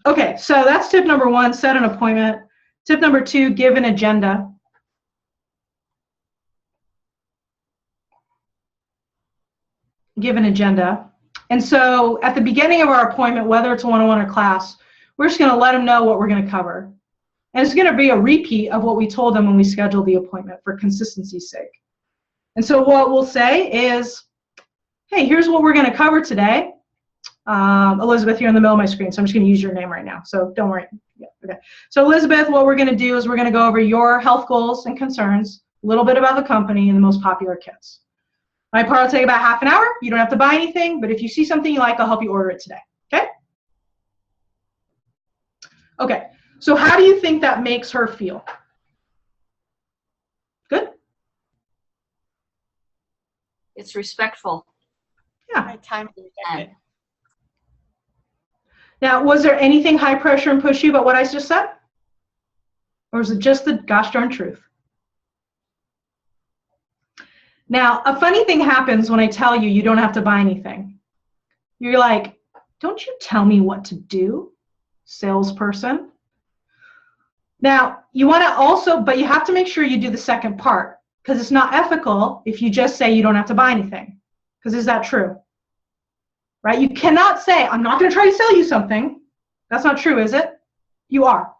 Okay, so that's tip #1, set an appointment. Tip #2, give an agenda. Give an agenda. And so at the beginning of our appointment, whether it's a one-on-one or class, we're just going to let them know what we're going to cover. And it's going to be a repeat of what we told them when we scheduled the appointment for consistency's sake. And so what we'll say is, hey, here's what we're going to cover today. Elizabeth, you're in the middle of my screen, so I'm just going to use your name right now. So don't worry. Yeah, okay. So Elizabeth, what we're going to do is we're going to go over your health goals and concerns, a little bit about the company and the most popular kits. My part will take about half an hour. You don't have to buy anything, but if you see something you like, I'll help you order it today. Okay? Okay. So how do you think that makes her feel? Good? It's respectful. Yeah. My time is rejected. Now, was there anything high pressure and pushy about what I just said? Or is it just the gosh darn truth? Now, a funny thing happens when I tell you you don't have to buy anything. You're like, don't you tell me what to do, salesperson. Now, you want to also, but you have to make sure you do the second part, because it's not ethical if you just say you don't have to buy anything. Because is that true? Right? You cannot say, I'm not going to try to sell you something. That's not true, is it? You are.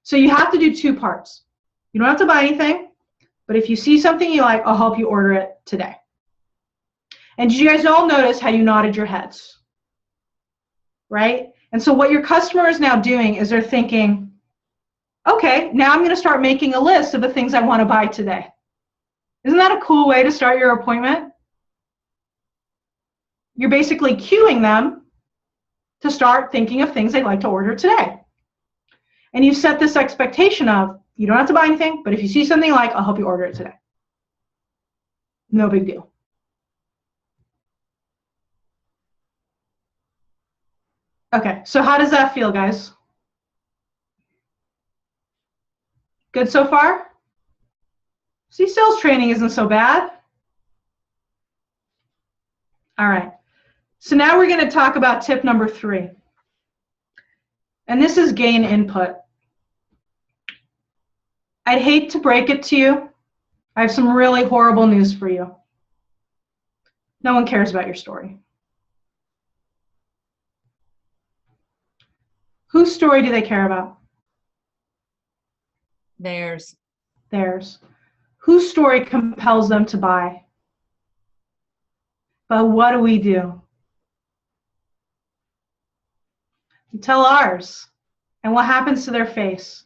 So you have to do 2 parts. You don't have to buy anything, but if you see something you like, I'll help you order it today. And did you guys all notice how you nodded your heads? Right? And so what your customer is now doing is they're thinking, okay, now I'm going to start making a list of the things I want to buy today. Isn't that a cool way to start your appointment? You're basically cueing them to start thinking of things they'd like to order today. And you set this expectation of, you don't have to buy anything, but if you see something you like, I'll help you order it today. No big deal. Okay, so how does that feel, guys? Good so far? See, sales training isn't so bad. All right. So now we're going to talk about tip #3. And this is gain input. I'd hate to break it to you. I have some really horrible news for you. No one cares about your story. Whose story do they care about? Theirs. Theirs. Whose story compels them to buy? But what do? We tell ours. And what happens to their face?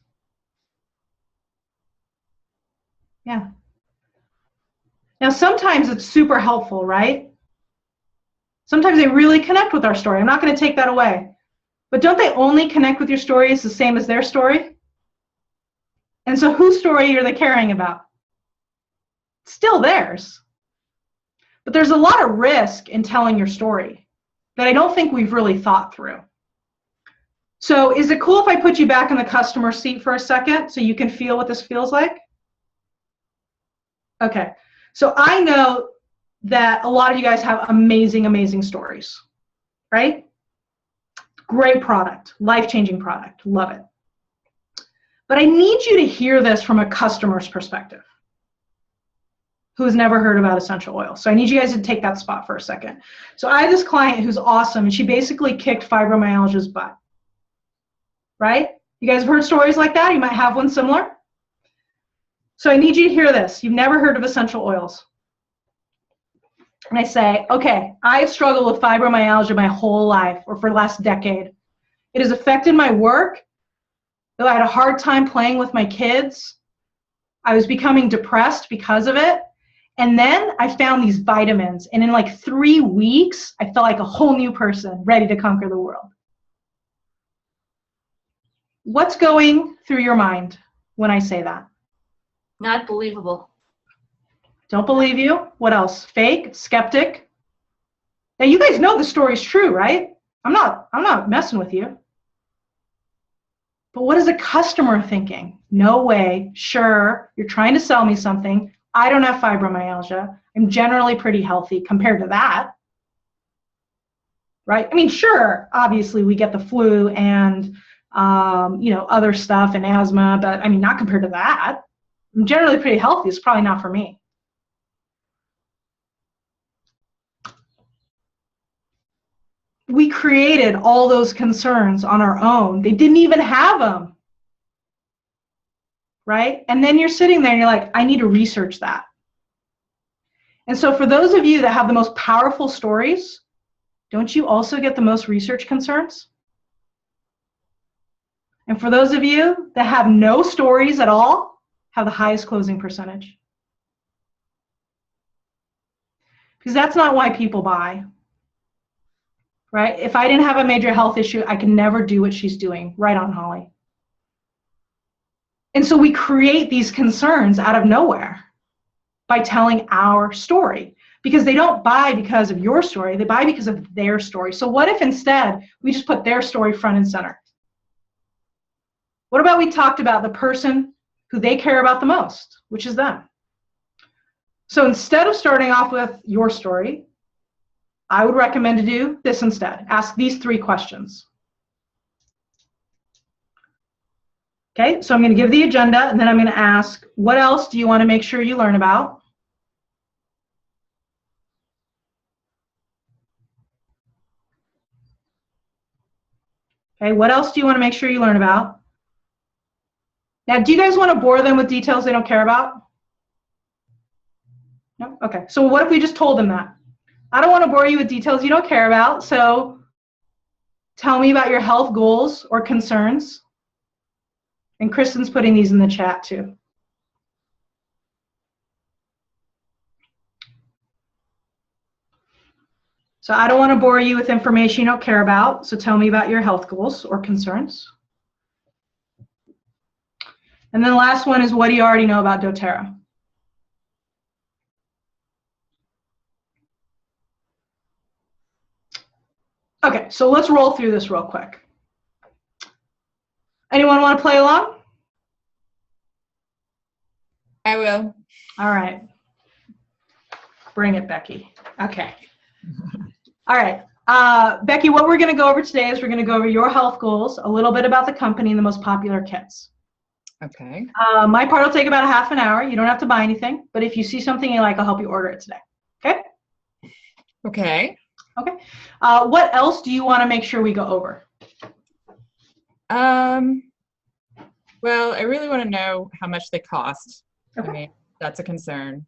Yeah. Now, sometimes it's super helpful, right? Sometimes they really connect with our story. I'm not going to take that away. But don't they only connect with your story as the same as their story? And so whose story are they caring about? Still theirs. But there's a lot of risk in telling your story that I don't think we've really thought through. So is it cool if I put you back in the customer seat for a second so you can feel what this feels like? Okay. So I know that a lot of you guys have amazing, amazing stories, right? Great product, life-changing product, love it. But I need you to hear this from a customer's perspective who has never heard about essential oil. So I need you guys to take that spot for a second. So I have this client who's awesome, and she basically kicked fibromyalgia's butt, right? You guys have heard stories like that? You might have one similar. So I need you to hear this. You've never heard of essential oils. And I say, okay, I've struggled with fibromyalgia my whole life, or for the last decade. It has affected my work. I had a hard time playing with my kids. I was becoming depressed because of it. And then I found these vitamins, and in like 3 weeks, I felt like a whole new person, ready to conquer the world. What's going through your mind when I say that? Not believable. Don't believe you. What else? Fake? Skeptic? Now you guys know the story's true, right? I'm not messing with you. But what is a customer thinking? No way. Sure, you're trying to sell me something. I don't have fibromyalgia. I'm generally pretty healthy compared to that. Right? I mean, sure, obviously we get the flu and other stuff and asthma, but I mean, not compared to that. I'm generally pretty healthy. It's probably not for me. We created all those concerns on our own. They didn't even have them. Right? And then you're sitting there and you're like, I need to research that. And so for those of you that have the most powerful stories, don't you also get the most research concerns? And for those of you that have no stories at all, have the highest closing percentage. Because that's not why people buy. Right? If I didn't have a major health issue, I could never do what she's doing. Right on, Holly. And so we create these concerns out of nowhere by telling our story, because they don't buy because of your story, they buy because of their story. So what if instead we just put their story front and center? What about we talked about the person who they care about the most, which is them? So instead of starting off with your story, I would recommend to do this instead. Ask these 3 questions. Okay, so I'm going to give the agenda, and then I'm going to ask, what else do you want to make sure you learn about? Okay, what else do you want to make sure you learn about? Now, do you guys want to bore them with details they don't care about? No? Okay, so what if we just told them that? I don't want to bore you with details you don't care about, so tell me about your health goals or concerns. And Kristen's putting these in the chat too. So I don't want to bore you with information you don't care about, so tell me about your health goals or concerns. And then the last one is, what do you already know about doTERRA? Okay, so let's roll through this real quick. Anyone want to play along? I will. All right. Bring it, Becky. Okay. All right. Becky, what we're going to go over today is we're going to go over your health goals, a little bit about the company and the most popular kits. Okay. My part will take about a half an hour. You don't have to buy anything, but if you see something you like, I'll help you order it today. Okay? Okay. Okay. What else do you want to make sure we go over? Well, I really want to know how much they cost. Okay. I mean, that's a concern.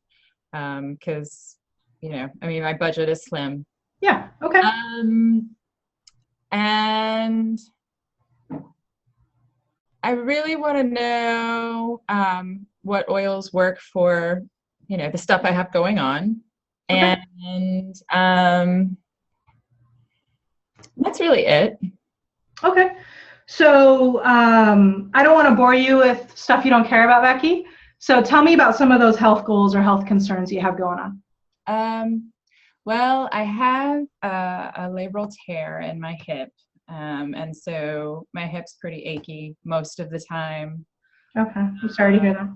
Because, my budget is slim. Yeah. Okay. And I really want to know what oils work for, the stuff I have going on. Okay. And that's really it. Okay. So I don't want to bore you with stuff you don't care about, Becky. So tell me about some of those health goals or health concerns you have going on. Well, I have a labral tear in my hip. And so my hip's pretty achy most of the time. Okay. I'm sorry to hear that.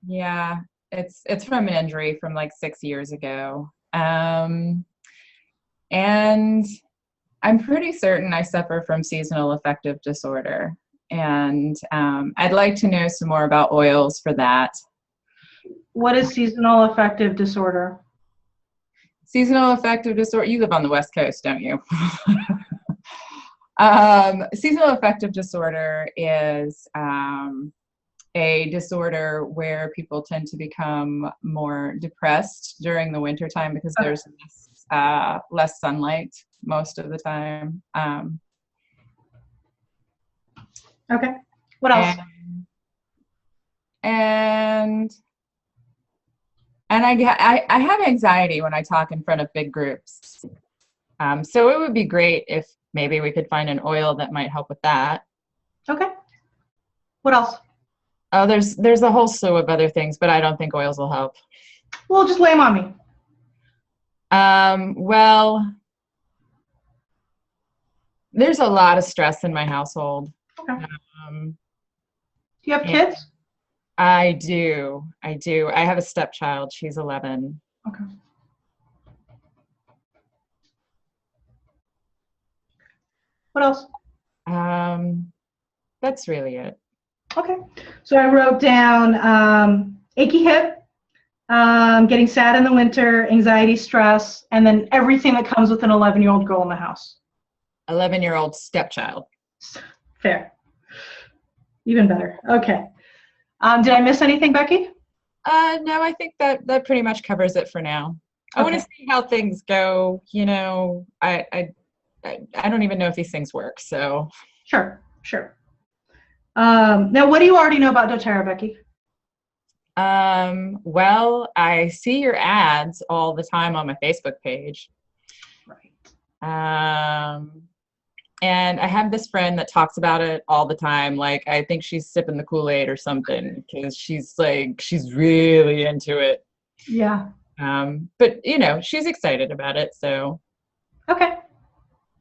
Yeah, it's from an injury from like 6 years ago. And I'm pretty certain I suffer from seasonal affective disorder. And I'd like to know some more about oils for that. What is seasonal affective disorder? Seasonal affective disorder, you live on the West Coast, don't you? Seasonal affective disorder is a disorder where people tend to become more depressed during the wintertime because there's less sunlight most of the time. Okay. What else? And I have anxiety when I talk in front of big groups. So it would be great if maybe we could find an oil that might help with that. Okay. What else? Oh, there's a whole slew of other things, but I don't think oils will help. Well, just lay them on me. Well, there's a lot of stress in my household. Okay. Do you have kids? I do. I have a stepchild. She's 11. Okay. What else? That's really it. Okay. So I wrote down achy hip, getting sad in the winter, anxiety, stress, and then everything that comes with an 11-year-old girl in the house. 11-year-old stepchild. Fair. Even better. Okay. Did I miss anything, Becky? No, I think that pretty much covers it for now. I want to see how things go. I don't even know if these things work, so. Sure. Now, what do you already know about doTERRA, Becky? Well, I see your ads all the time on my Facebook page. Right. And I have this friend that talks about it all the time. Like, I think she's sipping the Kool-Aid or something because she's really into it. Yeah. But she's excited about it, so. Okay.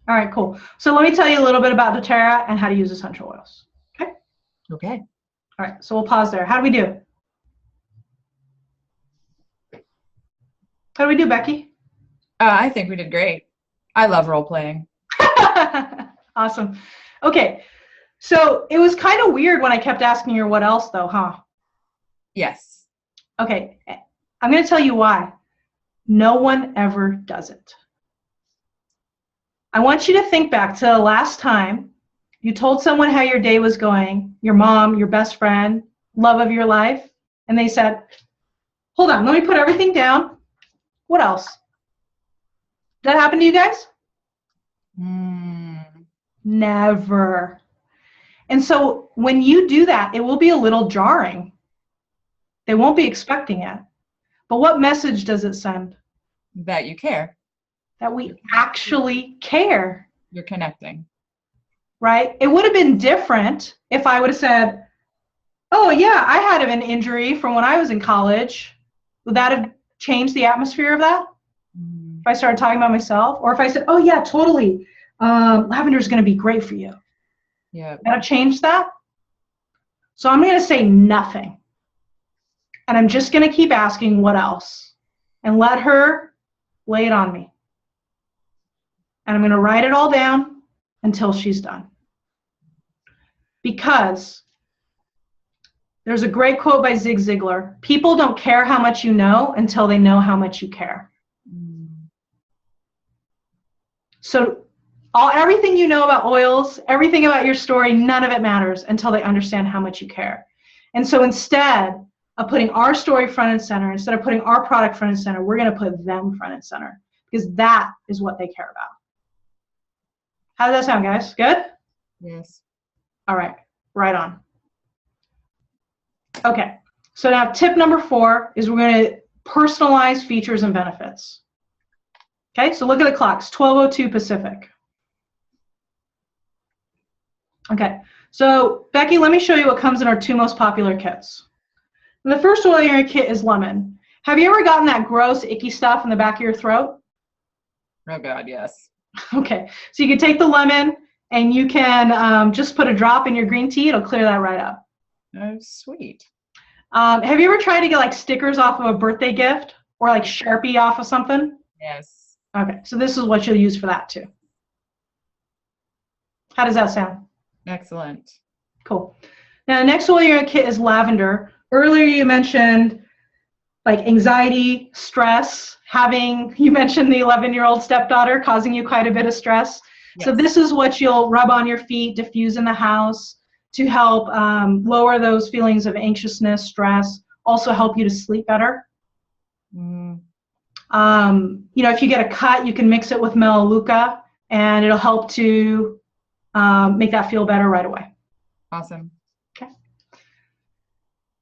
All right, cool. So let me tell you a little bit about doTERRA and how to use essential oils. Okay? Okay. All right, so we'll pause there. How do we do? How do we do, Becky? I think we did great. I love role playing. Awesome. Okay, so it was kind of weird when I kept asking her what else, though, huh? Yes. Okay, I'm going to tell you why. No one ever does it. I want you to think back to the last time you told someone how your day was going, your mom, your best friend, love of your life, and they said, hold on, let me put everything down. What else? Did that happen to you guys? Never. And so when you do that, it will be a little jarring. They won't be expecting it. But what message does it send? That you care. That we actually care. You're connecting. Right? It would have been different if I would have said, oh, yeah, I had an injury from when I was in college. Would that have changed the atmosphere of that? If I started talking about myself? Or if I said, oh, yeah, totally. Lavender is going to be great for you. Yeah. Would that have changed that? So I'm going to say nothing. And I'm just going to keep asking what else. And let her lay it on me. And I'm going to write it all down until she's done. Because There's a great quote by Zig Ziglar. People don't care how much you know until they know how much you care. So everything you know about oils, everything about your story, none of it matters until they understand how much you care. And so instead of putting our story front and center, instead of putting our product front and center, we're going to put them front and center because that is what they care about. How does that sound, guys? Good? Yes. All right. Right on. Okay. So now tip number 4 is we're going to personalize features and benefits. Okay. So look at the clocks, 12:02 Pacific. Okay. So Becky, let me show you what comes in our 2 most popular kits. And the first oil in your kit is lemon. Have you ever gotten that gross, icky stuff in the back of your throat? Oh God, yes. Okay. So you can take the lemon and you can just put a drop in your green tea. It'll clear that right up. Oh, sweet. Have you ever tried to get like stickers off of a birthday gift or like Sharpie off of something? Yes. Okay. So this is what you'll use for that too. How does that sound? Excellent. Cool. Now the next oil in your kit is lavender. Earlier you mentioned like anxiety, stress, you mentioned the 11-year-old stepdaughter causing you quite a bit of stress. Yes. So this is what you'll rub on your feet, diffuse in the house to help lower those feelings of anxiousness, stress, also help you to sleep better. You know, if you get a cut, you can mix it with Melaleuca and it'll help to make that feel better right away. Awesome. Okay.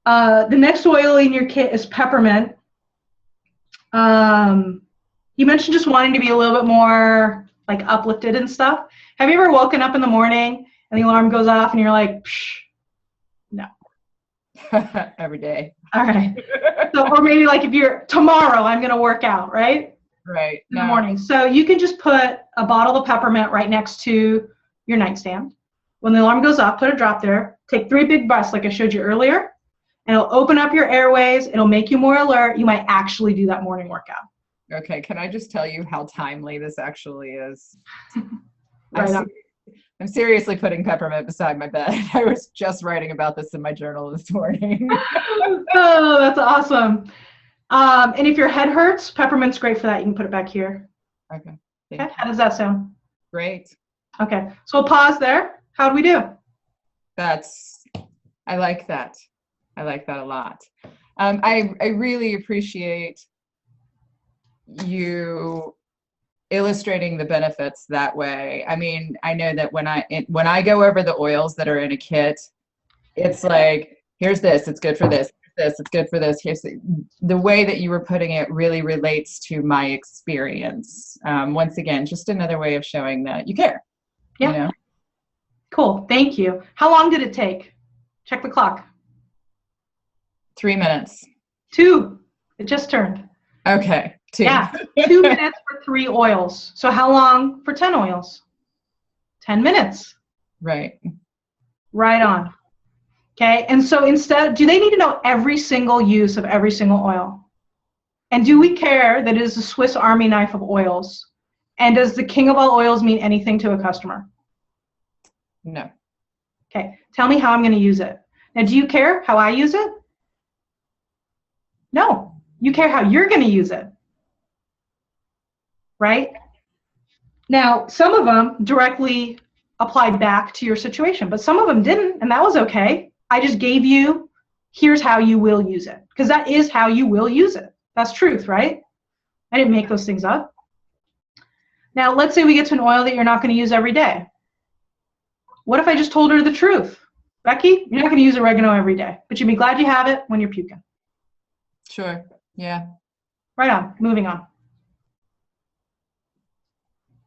The next oil in your kit is peppermint. You mentioned just wanting to be a little bit more like uplifted and stuff. Have you ever woken up in the morning and the alarm goes off and you're like, psh, no. Every day. All right. So, or maybe like if you're tomorrow, I'm going to work out, right? Right. In the morning. So you can just put a bottle of peppermint right next to your nightstand. When the alarm goes off, put a drop there. Take 3 big breaths like I showed you earlier. And it'll open up your airways. It'll make you more alert. You might actually do that morning workout. Okay. Can I just tell you how timely this actually is? Right I'm seriously putting peppermint beside my bed. I was just writing about this in my journal this morning. Oh, that's awesome. And if your head hurts, peppermint's great for that. You can put it back here. Okay. Okay. How does that sound? Great. Okay. So we'll pause there. How'd we do? I like that. I like that a lot. I really appreciate you illustrating the benefits that way. I mean, I know that when I go over the oils that are in a kit, it's like, here's this, it's good for this, it's good for this. Here's the way that you were putting it really relates to my experience. Once again, just another way of showing that you care. Yeah. You know? Cool. Thank you. How long did it take? Check the clock. 3 minutes. 2. It just turned. Okay. 2. Yeah. 2 minutes for 3 oils. So how long for 10 oils? 10 minutes. Right. Right on. Okay. And so instead, do they need to know every single use of every single oil? And do we care that it is the Swiss Army knife of oils? And does the king of all oils mean anything to a customer? No. Okay. Tell me how I'm going to use it. Now, do you care how I use it? No. You care how you're going to use it. Right? Now, some of them directly applied back to your situation, but some of them didn't, and that was okay. I just gave you, here's how you will use it, because that is how you will use it. That's truth, right? I didn't make those things up. Now, let's say we get to an oil that you're not going to use every day. What if I just told her the truth? Becky, you're not going to use oregano every day, but you'd be glad you have it when you're puking. Sure. Yeah. Right on. Moving on.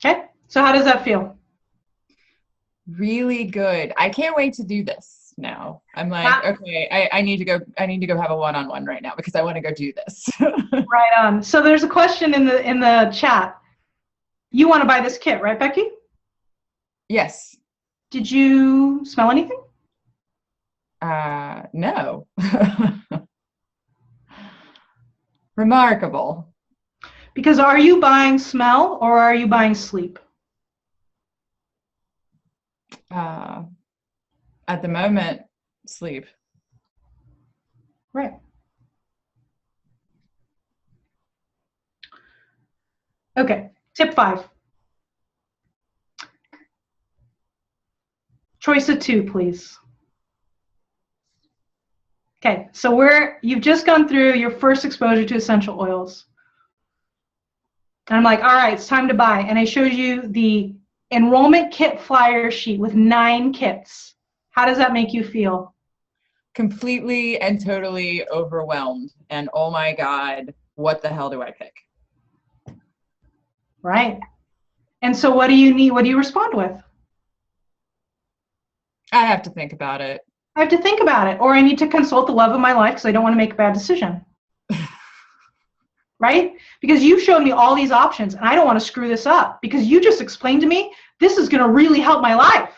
Okay. So how does that feel? Really good. I can't wait to do this now. I'm like, okay, I need to go have a one-on-one right now because I want to go do this. Right on. So there's a question in the chat. You want to buy this kit, right, Becky? Yes. Did you smell anything? No. Remarkable. Because are you buying smell or are you buying sleep? At the moment, sleep. Right. Okay, tip 5. Choice of 2, please. Okay, so you've just gone through your first exposure to essential oils. And I'm like, all right, it's time to buy. And I showed you the enrollment kit flyer sheet with 9 kits. How does that make you feel? Completely and totally overwhelmed. And oh my God, what the hell do I pick? Right. And so what do you need? What do you respond with? I have to think about it. I have to think about it. Or I need to consult the love of my life because I don't want to make a bad decision. Right? Because you showed me all these options and I don't want to screw this up because you just explained to me this is going to really help my life.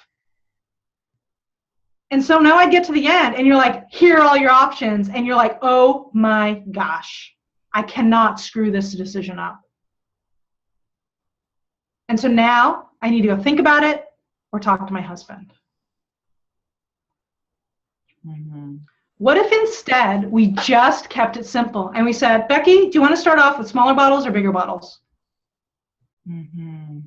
And so now I get to the end and you're like, here are all your options. And you're like, oh my gosh, I cannot screw this decision up. And so now I need to go think about it or talk to my husband. Mm-hmm. What if instead we just kept it simple and we said, Becky, do you want to start off with smaller bottles or bigger bottles? Mm-hmm.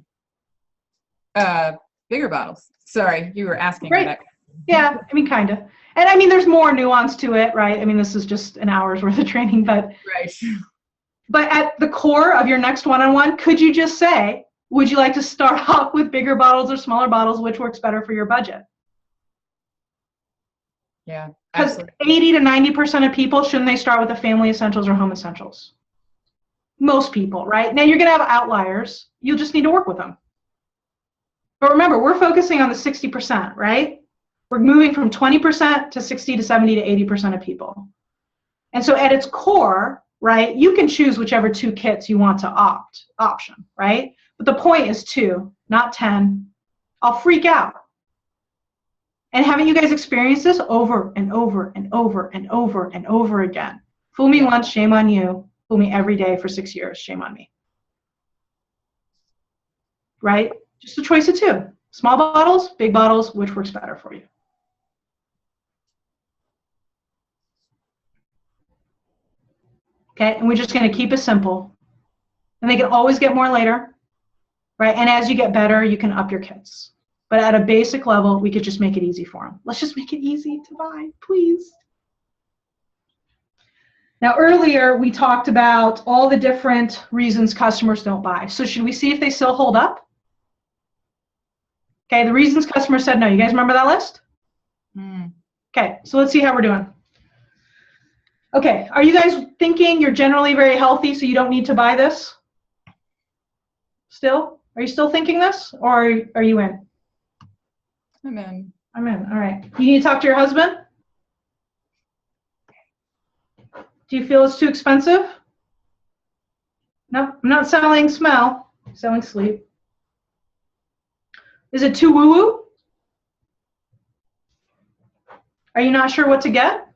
Bigger bottles. Sorry, you were asking me that. Yeah, I mean, kind of. And I mean, there's more nuance to it, right? I mean, this is just an hour's worth of training, but right. But at the core of your next one-on-one, could you just say, would you like to start off with bigger bottles or smaller bottles, which works better for your budget? Yeah. Because 80 to 90% of people, shouldn't they start with the family essentials or home essentials? Most people, right? Now you're going to have outliers. You'll just need to work with them. But remember, we're focusing on the 60%, right? We're moving from 20% to 60 to 70 to 80% of people. And so at its core, right, you can choose whichever 2 kits you want to option, right? But the point is 2, not 10. I'll freak out. And haven't you guys experienced this over and over and over and over and over again? Fool me once, shame on you. Fool me every day for 6 years, shame on me. Right? Just a choice of 2. Small bottles, big bottles, which works better for you? Okay, and we're just going to keep it simple. And they can always get more later, right? And as you get better, you can up your kits. But at a basic level, we could just make it easy for them. Let's just make it easy to buy, please. Now, earlier, we talked about all the different reasons customers don't buy. So should we see if they still hold up? Okay, the reasons customers said no. You guys remember that list? Okay, so let's see how we're doing. Okay, are you guys thinking you're generally very healthy, so you don't need to buy this? Still? Are you still thinking this, or are you in? I'm in. I'm in, all right. You need to talk to your husband? Do you feel it's too expensive? Nope, I'm not selling smell, I'm selling sleep. Is it too woo-woo? Are you not sure what to get?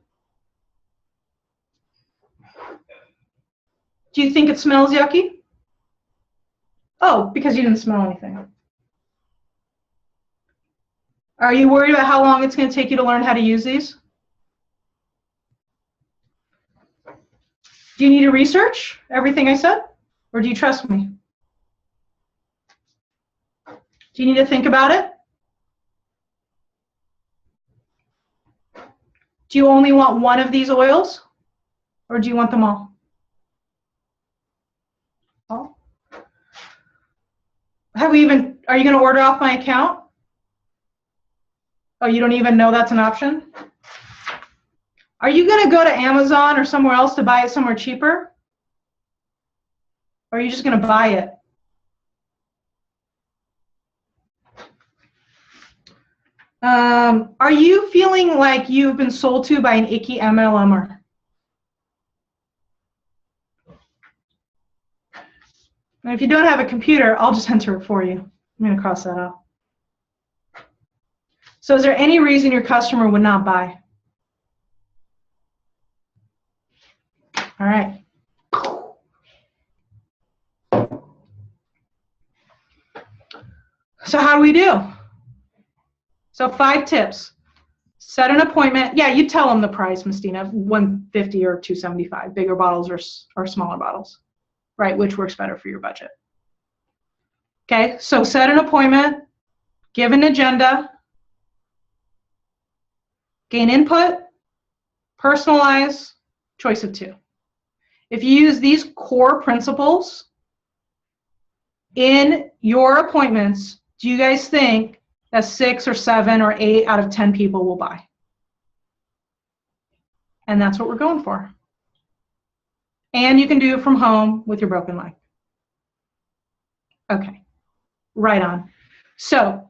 Do you think it smells yucky? Oh, because you didn't smell anything. Are you worried about how long it's going to take you to learn how to use these? Do you need to research everything I said? Or do you trust me? Do you need to think about it? Do you only want one of these oils? Or do you want them all? All? Are you going to order off my account? Oh, you don't even know that's an option? Are you going to go to Amazon or somewhere else to buy it somewhere cheaper? Or are you just going to buy it? Are you feeling like you've been sold to by an icky MLMer? And if you don't have a computer, I'll just enter it for you. I'm going to cross that out. So is there any reason your customer would not buy? All right. So how do we do? So 5 tips. Set an appointment. Yeah, you tell them the price, Mistina, $150 or $275, bigger bottles or smaller bottles, right? Which works better for your budget. Okay, so set an appointment, give an agenda, gain input, personalize, choice of 2. If you use these core principles in your appointments, do you guys think that 6 or 7 or 8 out of 10 people will buy? And that's what we're going for. And you can do it from home with your broken leg. Okay, right on. So,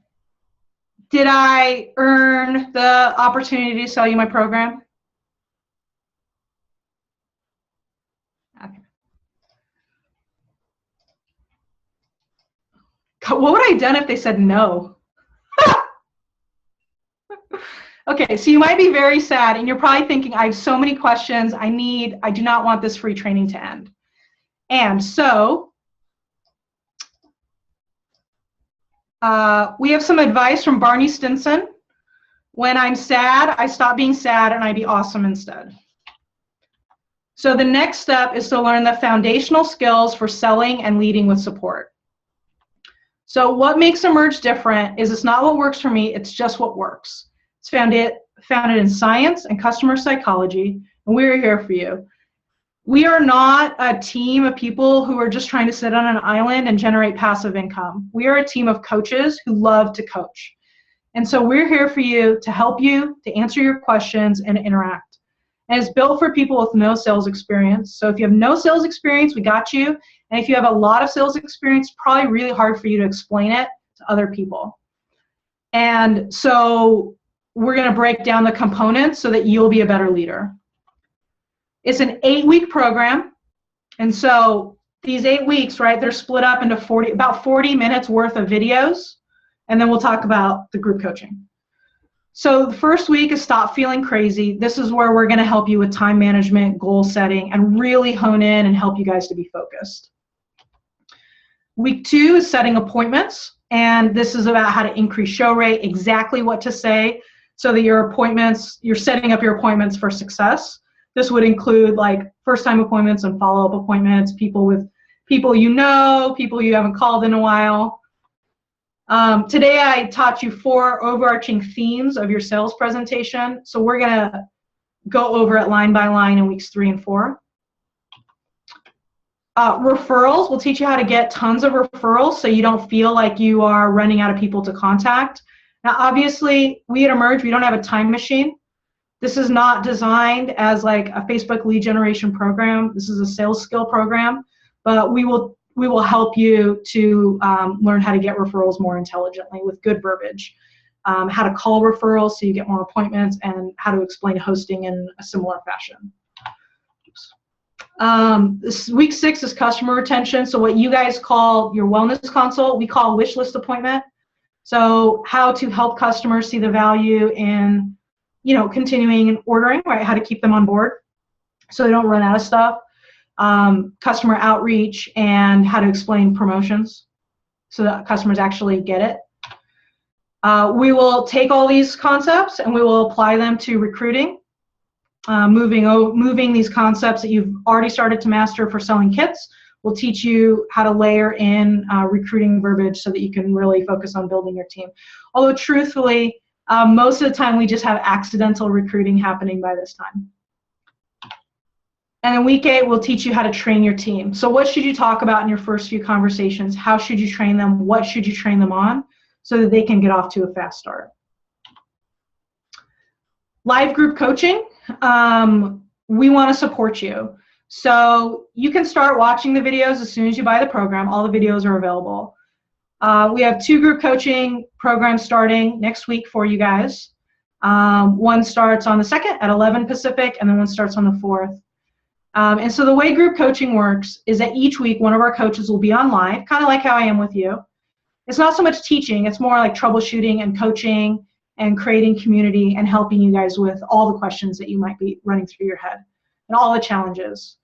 did I earn the opportunity to sell you my program? Okay. What would I have done if they said no? Okay, so you might be very sad, and you're probably thinking, I have so many questions. I do not want this free training to end. And so, we have some advice from Barney Stinson. When I'm sad, I stop being sad and I be awesome instead. So the next step is to learn the foundational skills for selling and leading with support. So what makes Emerge different is it's not what works for me, it's just what works. It's founded in science and customer psychology, and we're here for you. We are not a team of people who are just trying to sit on an island and generate passive income. We are a team of coaches who love to coach. And so we're here for you to help you, to answer your questions, and interact. And it's built for people with no sales experience. So if you have no sales experience, we got you. And if you have a lot of sales experience, probably really hard for you to explain it to other people. And so we're going to break down the components so that you'll be a better leader. It's an 8-week program. And so these 8 weeks, right, they're split up into about 40 minutes worth of videos. And then we'll talk about the group coaching. So the first week is Stop Feeling Crazy. This is where we're going to help you with time management, goal setting, and really hone in and help you guys to be focused. Week 2 is setting appointments. And this is about how to increase show rate, exactly what to say, so that you're setting up your appointments for success. This would include like first-time appointments and follow-up appointments, people you know, people you haven't called in a while. Today I taught you 4 overarching themes of your sales presentation. So we're gonna go over it line by line in weeks 3 and 4. Referrals, we'll teach you how to get tons of referrals so you don't feel like you are running out of people to contact. Now, obviously, we at Emerge, we don't have a time machine. This is not designed as like a Facebook lead generation program. This is a sales skill program, but we will help you to learn how to get referrals more intelligently with good verbiage, how to call referrals so you get more appointments, and how to explain hosting in a similar fashion. Week 6 is customer retention. So what you guys call your wellness consult, we call wish list appointment. So how to help customers see the value in, continuing and ordering, right? How to keep them on board so they don't run out of stuff. Customer outreach, and how to explain promotions so that customers actually get it. We will take all these concepts and we will apply them to recruiting, moving these concepts that you've already started to master for selling kits. We'll teach you how to layer in recruiting verbiage so that you can really focus on building your team. Although truthfully, most of the time we just have accidental recruiting happening by this time. And in week 8, we'll teach you how to train your team. So what should you talk about in your first few conversations? How should you train them? What should you train them on so that they can get off to a fast start? Live group coaching, we want to support you. So you can start watching the videos as soon as you buy the program. All the videos are available. We have 2 group coaching programs starting next week for you guys. One starts on the 2nd at 11 Pacific, and then one starts on the 4th. And so the way group coaching works is that each week one of our coaches will be on live, kind of like how I am with you. It's not so much teaching, it's more like troubleshooting and coaching and creating community and helping you guys with all the questions that you might be running through your head and all the challenges.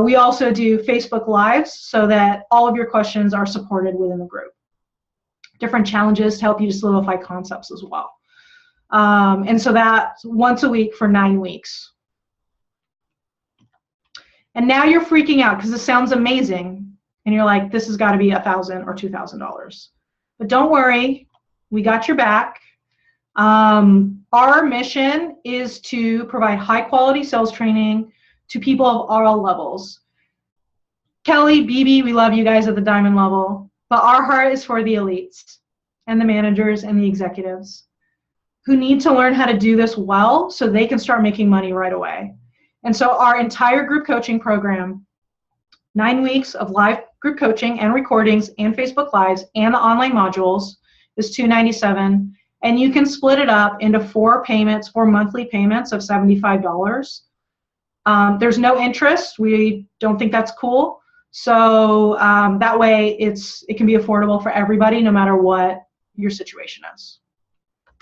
We also do Facebook Lives so that all of your questions are supported within the group. Different challenges to help you to solidify concepts as well. And so that's once a week for 9 weeks. And now you're freaking out because this sounds amazing. And you're like, this has got to be $1,000 or $2,000. But don't worry, we got your back. Our mission is to provide high quality sales training to people of all levels. Kelly, Bebe, we love you guys at the diamond level, but our heart is for the elites and the managers and the executives who need to learn how to do this well so they can start making money right away. And so our entire group coaching program, 9 weeks of live group coaching and recordings and Facebook Lives and the online modules is $297. And you can split it up into 4 monthly payments of $75. There's no interest. We don't think that's cool. So that way it can be affordable for everybody no matter what your situation is.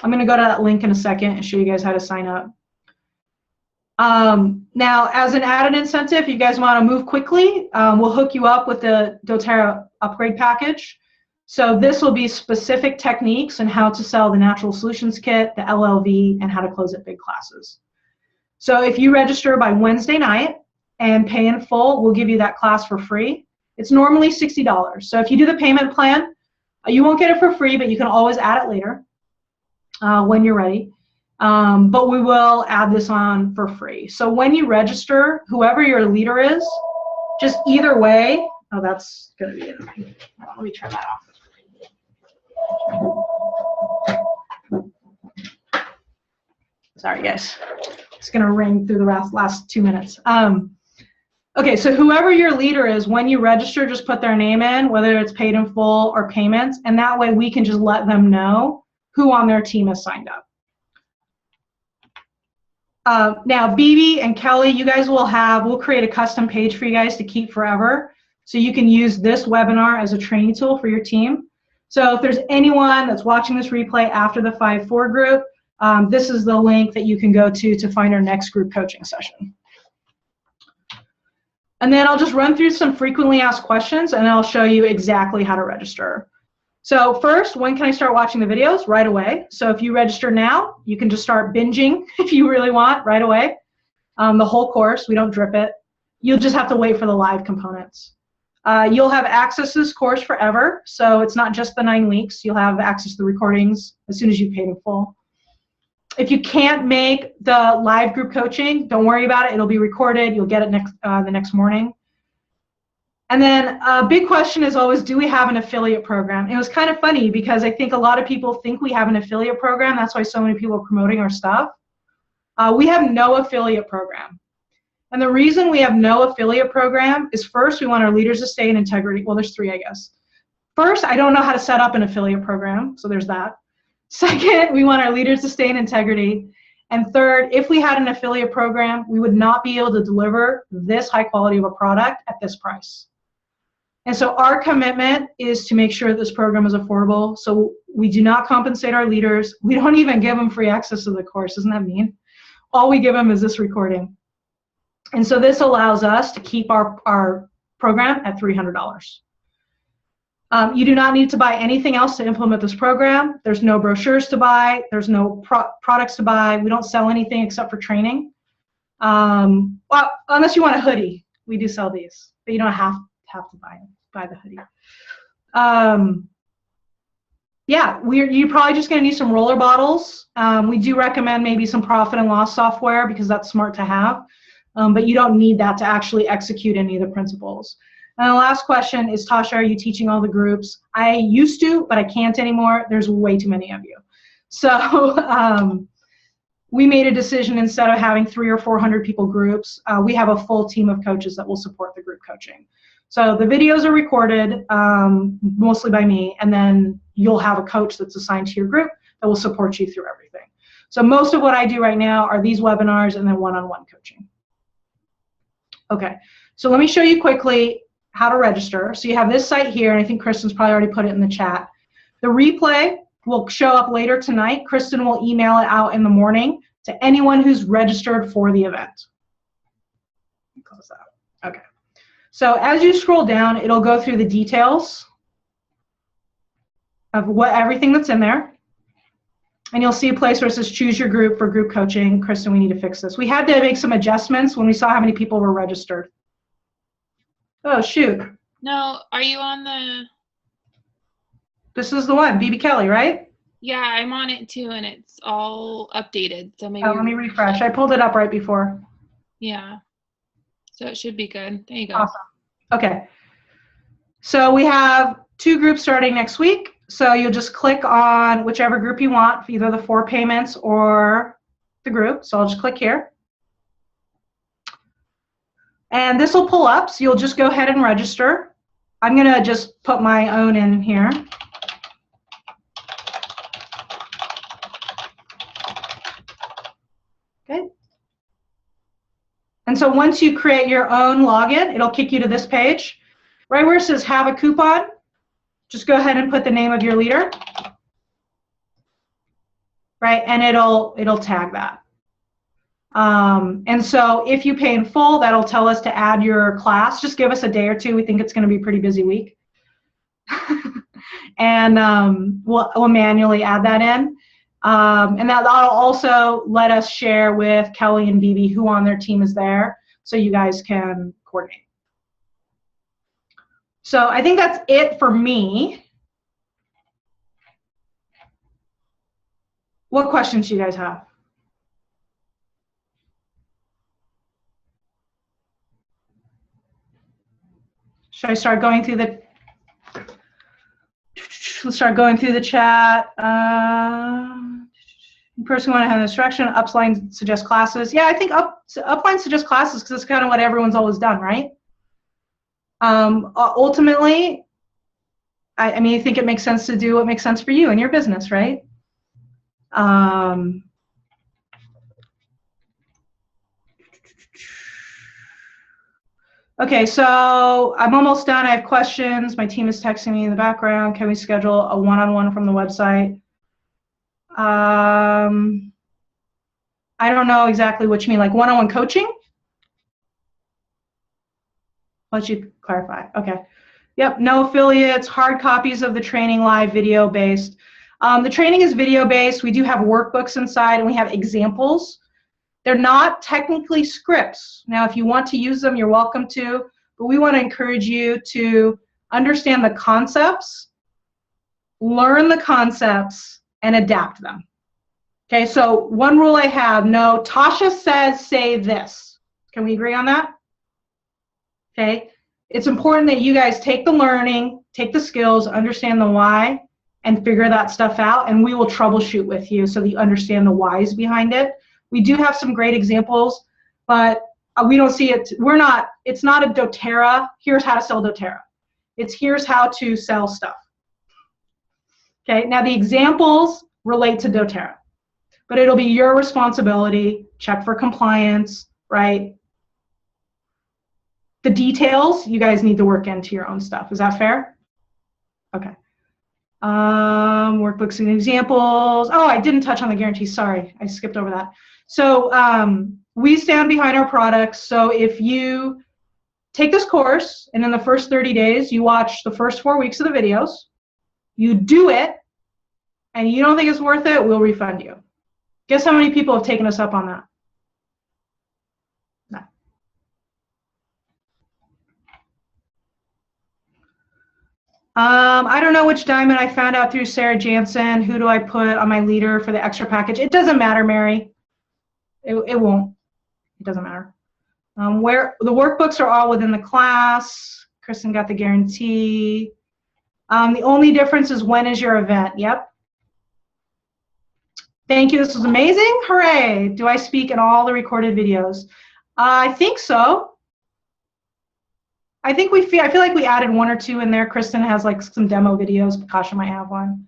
I'm going to go to that link in a second and show you guys how to sign up. Now, as an added incentive, if you guys want to move quickly, we'll hook you up with the doTERRA upgrade package. So this will be specific techniques and how to sell the Natural Solutions Kit, the LLV, and how to close at big classes. So if you register by Wednesday night and pay in full, we'll give you that class for free. It's normally $60. So if you do the payment plan, you won't get it for free, but you can always add it later when you're ready. But we will add this on for free. So when you register, whoever your leader is, just either way, oh, that's going to be it. Let me turn that off. Sorry, guys. It's going to ring through the last 2 minutes. Okay, so whoever your leader is, when you register, just put their name in, whether it's paid in full or payments, and that way we can just let them know who on their team has signed up. Now, Bebe and Kelly, you guys we'll create a custom page for you guys to keep forever, so you can use this webinar as a training tool for your team. So if there's anyone that's watching this replay after the 5-4 group, this is the link that you can go to find our next group coaching session. And then I'll just run through some frequently asked questions, and I'll show you exactly how to register. So first, when can I start watching the videos? Right away. So if you register now, you can just start binging if you really want right away. The whole course, we don't drip it. You'll just have to wait for the live components. You'll have access to this course forever, so it's not just the 9 weeks. You'll have access to the recordings as soon as you pay in full. If you can't make the live group coaching, don't worry about it. It'll be recorded. You'll get it the next morning. And then a big question is always, do we have an affiliate program? It was kind of funny because I think a lot of people think we have an affiliate program. That's why so many people are promoting our stuff. We have no affiliate program. And the reason we have no affiliate program is, first, we want our leaders to stay in integrity. Well, there's 3, I guess. First, I don't know how to set up an affiliate program, so there's that. Second, we want our leaders to stay in integrity. And third, if we had an affiliate program, we would not be able to deliver this high quality of a product at this price. And so our commitment is to make sure this program is affordable. So we do not compensate our leaders. We don't even give them free access to the course. Isn't that mean? All we give them is this recording. And so this allows us to keep our program at $300. You do not need to buy anything else to implement this program. There's no brochures to buy. There's no products to buy. We don't sell anything except for training. Well, unless you want a hoodie. We do sell these, but you don't have to buy the hoodie. Yeah, you're probably just going to need some roller bottles. We do recommend maybe some profit and loss software because that's smart to have, but you don't need that to actually execute any of the principles. And the last question is, Tasha, are you teaching all the groups? I used to, but I can't anymore. There's way too many of you. So we made a decision, instead of having 300 or 400 people groups, we have a full team of coaches that will support the group coaching. So the videos are recorded mostly by me, and then you'll have a coach that's assigned to your group that will support you through everything. So most of what I do right now are these webinars and then one-on-one coaching. Okay, so let me show you quickly how to register. So you have this site here, and I think Kristen's probably already put it in the chat. The replay will show up later tonight. Kristen will email it out in the morning to anyone who's registered for the event. Close that. Okay. So as you scroll down, it'll go through the details of everything that's in there. And you'll see a place where it says choose your group for group coaching. Kristen, we need to fix this. We had to make some adjustments when we saw how many people were registered. Oh, shoot. No, are you on the? This is the one, Bebe Kelly, right? Yeah, I'm on it too, and it's all updated. So maybe. Oh, let me refresh. I pulled it up right before. Yeah. So it should be good. There you go. Awesome. Okay. So we have 2 groups starting next week. So you'll just click on whichever group you want, for either the 4 payments or the group. So I'll just click here. And this will pull up, so you'll just go ahead and register. I'm going to just put my own in here. Okay. And so once you create your own login, it'll kick you to this page. Right where it says have a coupon, just go ahead and put the name of your leader. Right, and it'll tag that. And so if you pay in full, that'll tell us to add your class. Just give us a day or 2. We think it's going to be a pretty busy week. And we'll manually add that in. And that'll also let us share with Kelly and Bebe who on their team is there, so you guys can coordinate. So I think that's it for me. What questions do you guys have? Should I start going through the? Let's start going through the chat. Person want to have instruction. Upline suggest classes. Yeah, I think Upline suggest classes because it's kind of what everyone's always done, right? Ultimately, I mean, I think it makes sense to do what makes sense for you and your business, right? Okay, so I'm almost done. I have questions. My team is texting me in the background. Can we schedule a one-on-one from the website? I don't know exactly what you mean, like one-on-one coaching? Let you clarify. Okay. Yep, no affiliates, hard copies of the training, live video based. The training is video based. We do have workbooks inside and we have examples. They're not technically scripts. Now, if you want to use them, you're welcome to, but we want to encourage you to understand the concepts, learn the concepts, and adapt them. Okay, so one rule I have, no, Tasha says say this. Can we agree on that? Okay, it's important that you guys take the learning, take the skills, understand the why, and figure that stuff out, and we will troubleshoot with you so that you understand the whys behind it. We do have some great examples, but we don't see it, it's not a doTERRA, here's how to sell doTERRA. It's here's how to sell stuff. Okay, now the examples relate to doTERRA, but it'll be your responsibility, check for compliance, right? The details, you guys need to work into your own stuff. Is that fair? Okay. Workbooks and examples. Oh, I didn't touch on the guarantee. Sorry, I skipped over that. So we stand behind our products. So if you take this course and in the first 30 days, you watch the first 4 weeks of the videos, you do it, and you don't think it's worth it, we'll refund you. Guess how many people have taken us up on that? No. I don't know which diamond I found out through Sarah Jansen. Who do I put on my leader for the extra package? It doesn't matter, Mary. It won't. It doesn't matter. Where the workbooks are all within the class. Kristen got the guarantee. The only difference is when is your event. Yep. Thank you. This was amazing. Hooray. Do I speak in all the recorded videos? I think so. I feel like we added 1 or 2 in there. Kristen has like some demo videos. Kasha might have one.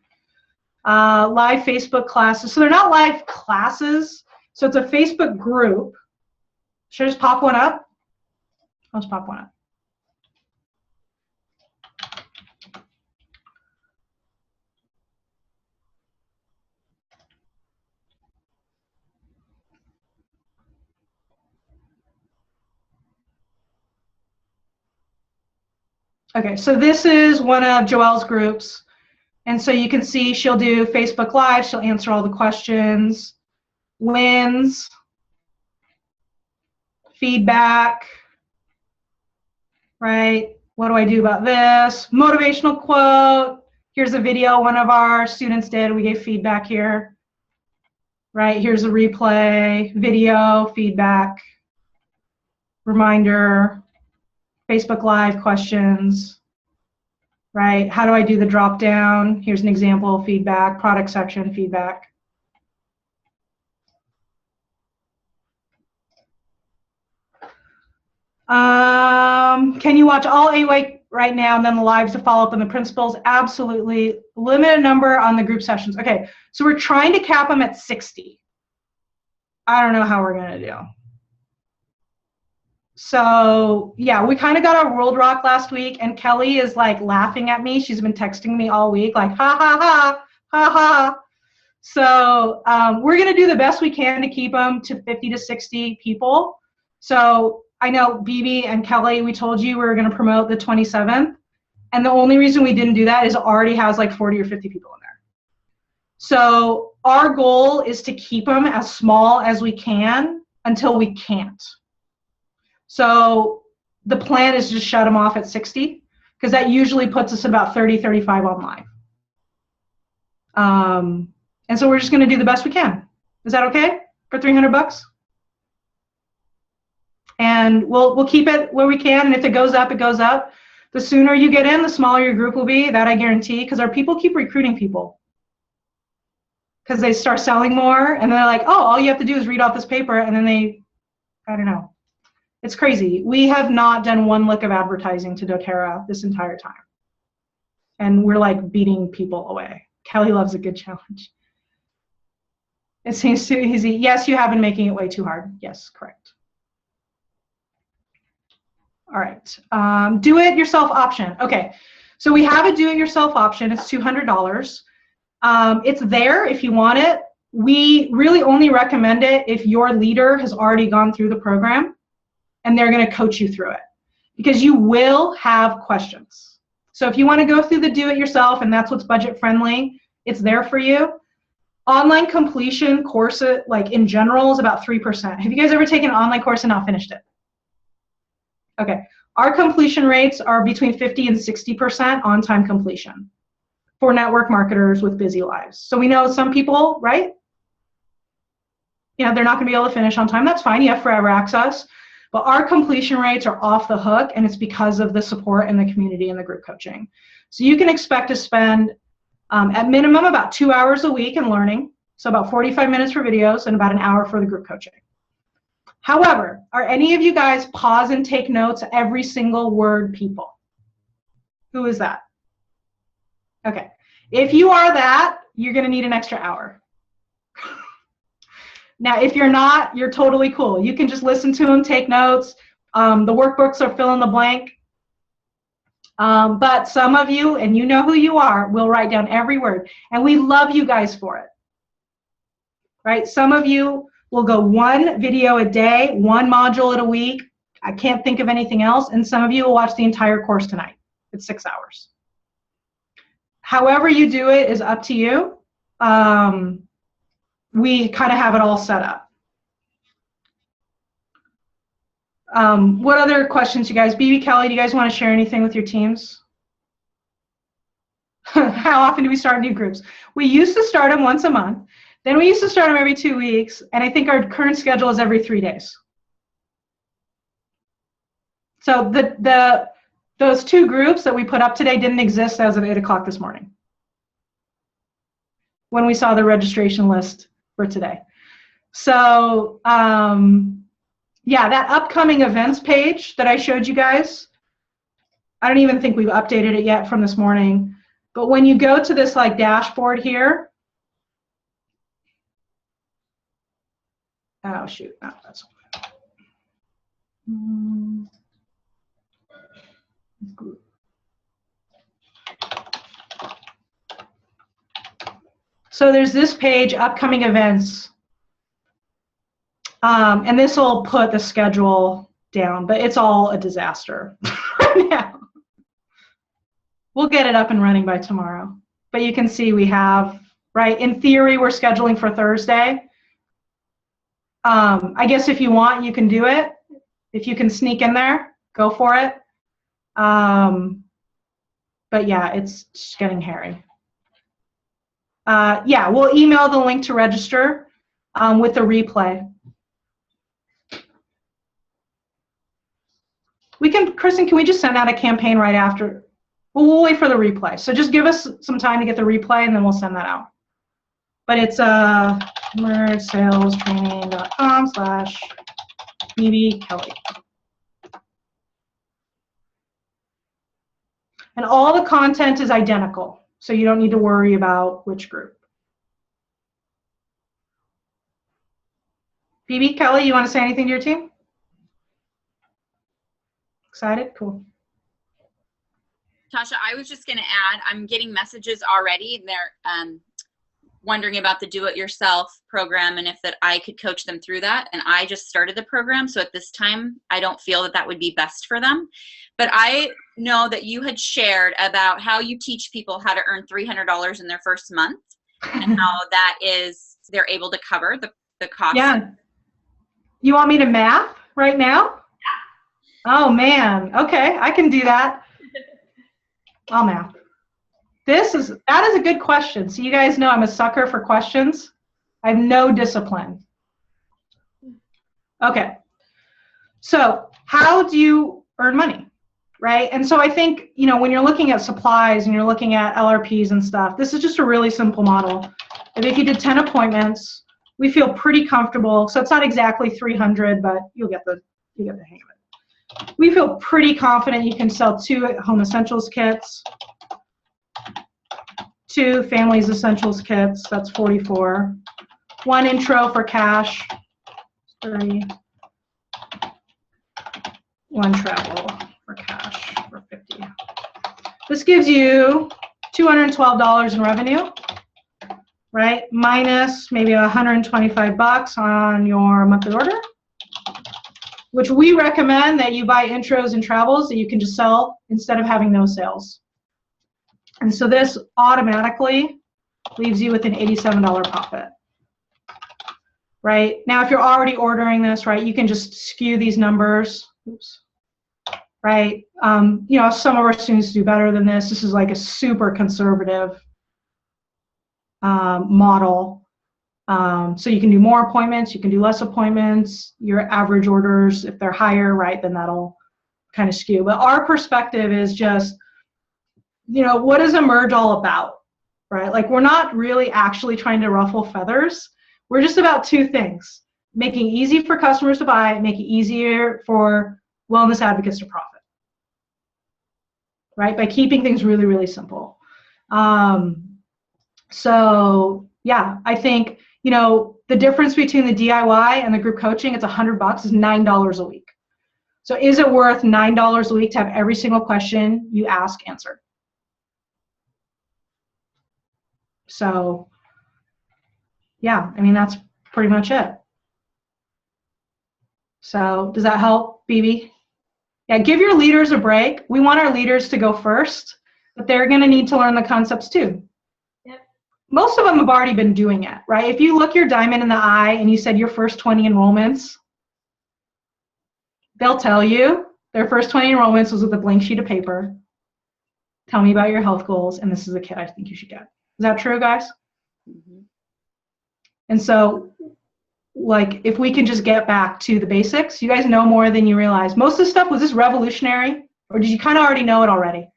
Live Facebook classes. So they're not live classes. So it's a Facebook group. Should I just pop one up? I'll just pop one up. Okay, so this is one of Joelle's groups, And so you can see she'll do Facebook Live. She'll answer all the questions, wins, feedback, right? What do I do about this? Motivational quote. Here's a video one of our students did. We gave feedback here, right? Here's a replay, video, feedback, reminder, Facebook Live questions, right? How do I do the drop down? Here's an example, feedback, product section, feedback. Can you watch all 8 right now and then the lives to follow up on the principles? Absolutely. Limited number on the group sessions. Okay, so we're trying to cap them at 60. I don't know how we're going to do. So yeah, we kind of got our world rock last week, and Kelly is like laughing at me. She's been texting me all week like, ha, ha, ha, ha, ha. So we're going to do the best we can to keep them to 50 to 60 people. So I know Bebe and Kelly, we told you we were going to promote the 27th. And the only reason we didn't do that is it already has like 40 or 50 people in there. So our goal is to keep them as small as we can until we can't. So the plan is just shut them off at 60, because that usually puts us at about 30, 35 online. And so we're just going to do the best we can. Is that okay for $300? And we'll keep it where we can, and if it goes up, it goes up. The sooner you get in, the smaller your group will be. That I guarantee, because our people keep recruiting people. Because they start selling more, and they're like, oh, all you have to do is read off this paper, and then they, I don't know. It's crazy. We have not done one lick of advertising to doTERRA this entire time. And we're like beating people away. Kelly loves a good challenge. It seems too easy. Yes, you have been making it way too hard. Yes, correct. All right. Do it yourself option. Okay. So we have a do it yourself option. It's $200. It's there if you want it. We really only recommend it if your leader has already gone through the program and they're going to coach you through it, because you will have questions. So if you want to go through the do it yourself and that's what's budget friendly, it's there for you. Online completion course, like in general, is about 3%. Have you guys ever taken an online course and not finished it? Okay. Our completion rates are between 50 and 60% on-time completion for network marketers with busy lives. So we know some people, right? You know, they're not going to be able to finish on time. That's fine. You have forever access. But our completion rates are off the hook, and it's because of the support in the community and the group coaching. So you can expect to spend at minimum about 2 hours a week in learning, so about 45 minutes for videos and about an hour for the group coaching. However, are any of you guys pause and take notes every single word people? Who is that? Okay. If you are that, you're going to need an extra hour. Now, if you're not, you're totally cool. You can just listen to them, take notes. The workbooks are fill in the blank. But some of you, and you know who you are, will write down every word. And we love you guys for it. Right? Some of you will go one video a day, one module at a week. I can't think of anything else. And some of you will watch the entire course tonight. It's 6 hours. However you do it is up to you. We kind of have it all set up. What other questions, you guys? Bebe, Kelly, do you guys want to share anything with your teams? How often do we start new groups? We used to start them once a month. Then we used to start them every 2 weeks. And I think our current schedule is every 3 days. So those 2 groups that we put up today didn't exist as of 8 o'clock this morning when we saw the registration list for today. So yeah, that upcoming events page that I showed you guys, I don't even think we've updated it yet from this morning. But when you go to this like dashboard here, oh shoot, no, that's so there's this page, upcoming events, and this will put the schedule down, but it's all a disaster right now. We'll get it up and running by tomorrow. but you can see we have, right, in theory, we're scheduling for Thursday. I guess if you want, you can do it. If you can sneak in there, go for it. But yeah, it's just getting hairy. Yeah, we'll email the link to register with the replay. We can, Kristen, can we just send out a campaign right after? We'll wait for the replay. So just give us some time to get the replay and then we'll send that out. But it's mergeSalesTraining.com/Bebe Kelly. And all the content is identical, so you don't need to worry about which group. Bebe Kelly, you want to say anything to your team? Excited? Cool. Tasha, I was just going to add, I'm getting messages already. They're wondering about the do-it-yourself program and if that I could coach them through that. And I just started the program, so at this time, I don't feel that that would be best for them. But I know that you had shared about how you teach people how to earn $300 in their first month and how that is, they're able to cover the cost. Yeah. You want me to math right now? Yeah. Oh, man. Okay, I can do that. I'll math. That is a good question. So you guys know I'm a sucker for questions. I have no discipline. Okay. So how do you earn money, right? And so I think, you know, when you're looking at supplies and you're looking at LRPs and stuff, this is just a really simple model. And if you did 10 appointments, we feel pretty comfortable. So it's not exactly 300, but you'll get the hang of it. We feel pretty confident you can sell 2 home essentials kits, 2 families essentials kits, that's 44, 1 intro for cash, 30, 1 travel for cash for 50. This gives you $212 in revenue, right? Minus maybe $125 on your monthly order, which we recommend that you buy intros and travels that you can just sell instead of having no sales. And so this automatically leaves you with an $87 profit. Right? Now, if you're already ordering this, right, you can just skew these numbers. Oops. Right? You know, some of our students do better than this. This is like a super conservative model. So you can do more appointments, you can do less appointments, your average orders, if they're higher, right, then that'll kind of skew. But our perspective is just, you know, what is Emerge all about, right? Like, we're not really actually trying to ruffle feathers. We're just about 2 things: making it easy for customers to buy, make it easier for wellness advocates to profit, right? By keeping things really, really simple. So yeah, I think, you know, the difference between the DIY and the group coaching, it's $100, is $9 a week. So is it worth $9 a week to have every single question you ask answered? So yeah, I mean, that's pretty much it. So does that help, Bebe? Yeah, give your leaders a break. We want our leaders to go first, but they're going to need to learn the concepts too. Yep. Most of them have already been doing it, right? If you look your diamond in the eye and you said your first 20 enrollments, they'll tell you their first 20 enrollments was with a blank sheet of paper. Tell me about your health goals, and this is a kit I think you should get. Is that true, guys? Mm-hmm. And so, like, if we can just get back to the basics, you guys know more than you realize. Most of the stuff, was this revolutionary, or did you kind of already know it already?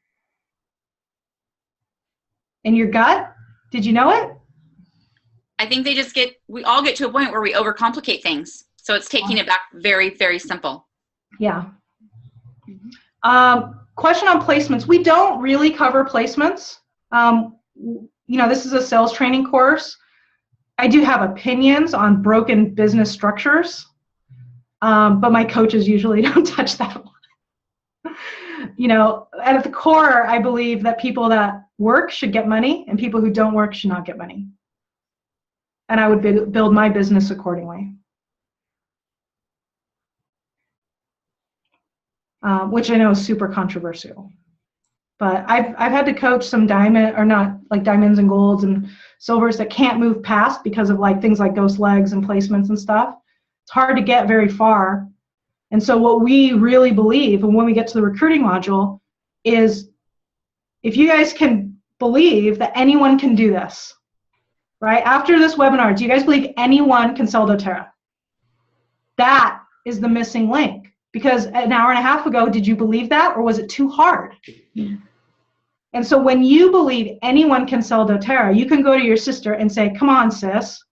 In your gut, did you know it? I think we all get to a point where we overcomplicate things. So it's taking it back very, very simple. Yeah. Question on placements. We don't really cover placements. You know, this is a sales training course. I do have opinions on broken business structures, but my coaches usually don't touch that one. You know, at the core, I believe that people that work should get money and people who don't work should not get money. And I would build my business accordingly. Which I know is super controversial. But I've had to coach some diamonds and golds and silvers that can't move past because of like things like ghost legs and placements and stuff. It's hard to get very far. And so what we really believe, and when we get to the recruiting module, is if you guys can believe that anyone can do this, right? After this webinar, do you guys believe anyone can sell doTERRA? That is the missing link. Because an hour and a half ago, did you believe that, or was it too hard? Yeah. And so when you believe anyone can sell doTERRA, you can go to your sister and say, come on, sis,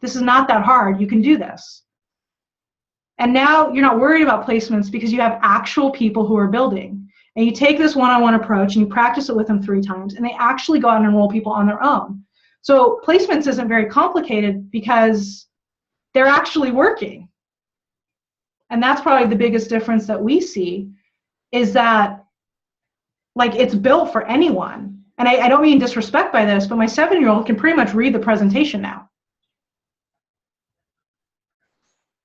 this is not that hard. You can do this. And now you're not worried about placements because you have actual people who are building. And you take this one-on-one approach and you practice it with them 3 times, and they actually go out and enroll people on their own. So placements isn't very complicated because they're actually working. And that's probably the biggest difference that we see, is that like it's built for anyone. And I don't mean disrespect by this, but my 7-year-old can pretty much read the presentation now.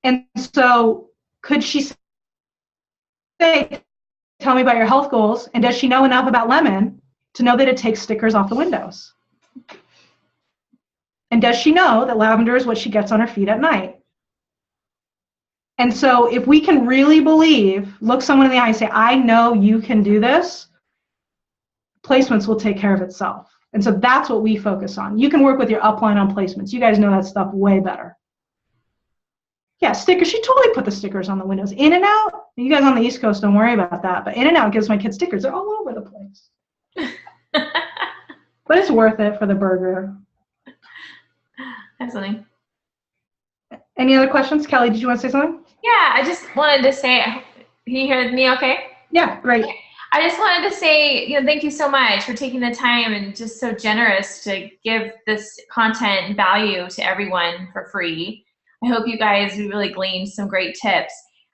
And so could she say, tell me about your health goals, and does she know enough about lemon to know that it takes stickers off the windows? And does she know that lavender is what she gets on her feet at night? And so if we can really believe, look someone in the eye and say, I know you can do this, placements will take care of itself. And so that's what we focus on. You can work with your upline on placements. You guys know that stuff way better. Yeah, stickers. She totally put the stickers on the windows. In-N-Out, you guys on the East Coast don't worry about that, but In-N-Out gives my kids stickers. They're all over the place. But it's worth it for the burger. That's something. Any other questions? Kelly, did you want to say something? Yeah, I just wanted to say, can you hear me okay? Yeah, great. I just wanted to say, thank you so much for taking the time and just so generous to give this content and value to everyone for free. I hope you guys really gleaned some great tips.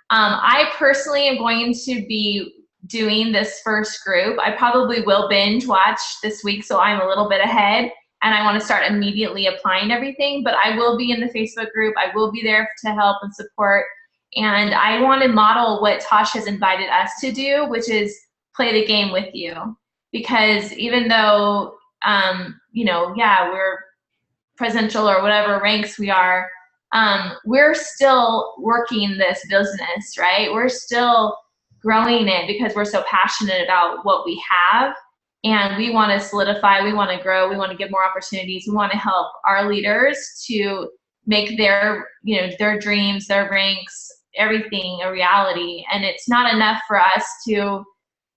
I personally am going to be doing this first group. I probably will binge watch this week, so I'm a little bit ahead, and I want to start immediately applying everything, but I will be in the Facebook group. I will be there to help and support, and I want to model what Tosh has invited us to do, which is play the game with you. Because even though, we're presidential or whatever ranks we are, we're still working this business, right? We're still growing it because we're so passionate about what we have, and we want to solidify, we want to grow, we want to give more opportunities, we want to help our leaders to make their, their dreams, their ranks, everything a reality. And it's not enough for us to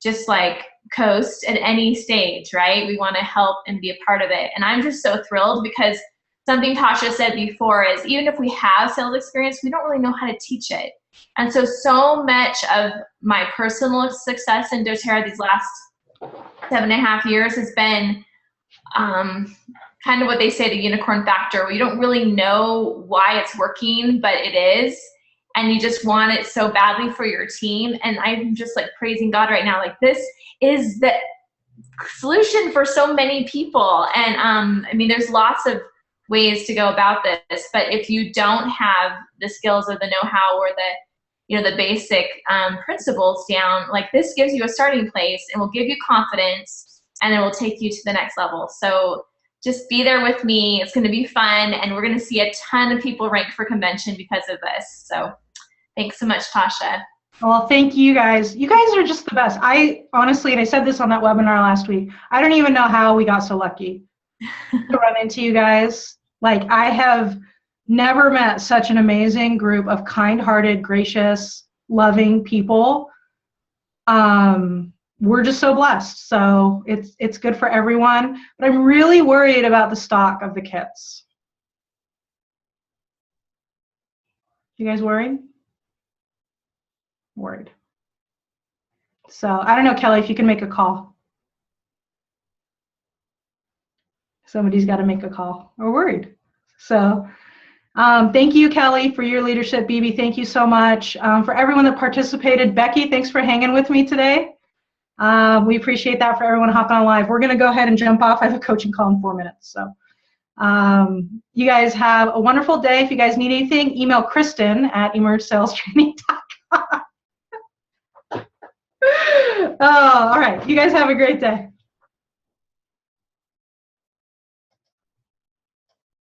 just like coast at any stage, right? We want to help and be a part of it. And I'm just so thrilled because something Tasha said before is even if we have sales experience, we don't really know how to teach it. And so much of my personal success in doTERRA these last 7.5 years has been kind of what they say, the unicorn factor, where you don't really know why it's working, but it is. And you just want it so badly for your team. And I'm just like praising God right now. Like, this is the solution for so many people. And I mean, there's lots of ways to go about this, but if you don't have the skills or the know-how or the basic principles down, like, this gives you a starting place and will give you confidence, and it will take you to the next level. So just be there with me. It's going to be fun, and we're going to see a ton of people rank for convention because of this. So thanks so much, Tasha. Well, thank you guys. You guys are just the best. I honestly, and I said this on that webinar last week, I don't even know how we got so lucky to run into you guys. Like, I have never met such an amazing group of kind-hearted, gracious, loving people. We're just so blessed. So it's good for everyone. But I'm really worried about the stock of the kits. You guys worried? Worried. So I don't know, Kelly, if you can make a call. Somebody's got to make a call. We're worried. So thank you, Kelly, for your leadership. Bebe, thank you so much. For everyone that participated, Becky, thanks for hanging with me today. We appreciate that. For everyone hopping on live. We're going to go ahead and jump off. I have a coaching call in 4 minutes. So you guys have a wonderful day. If you guys need anything, email Kristen at emergesalestraining.com. Oh, all right. You guys have a great day.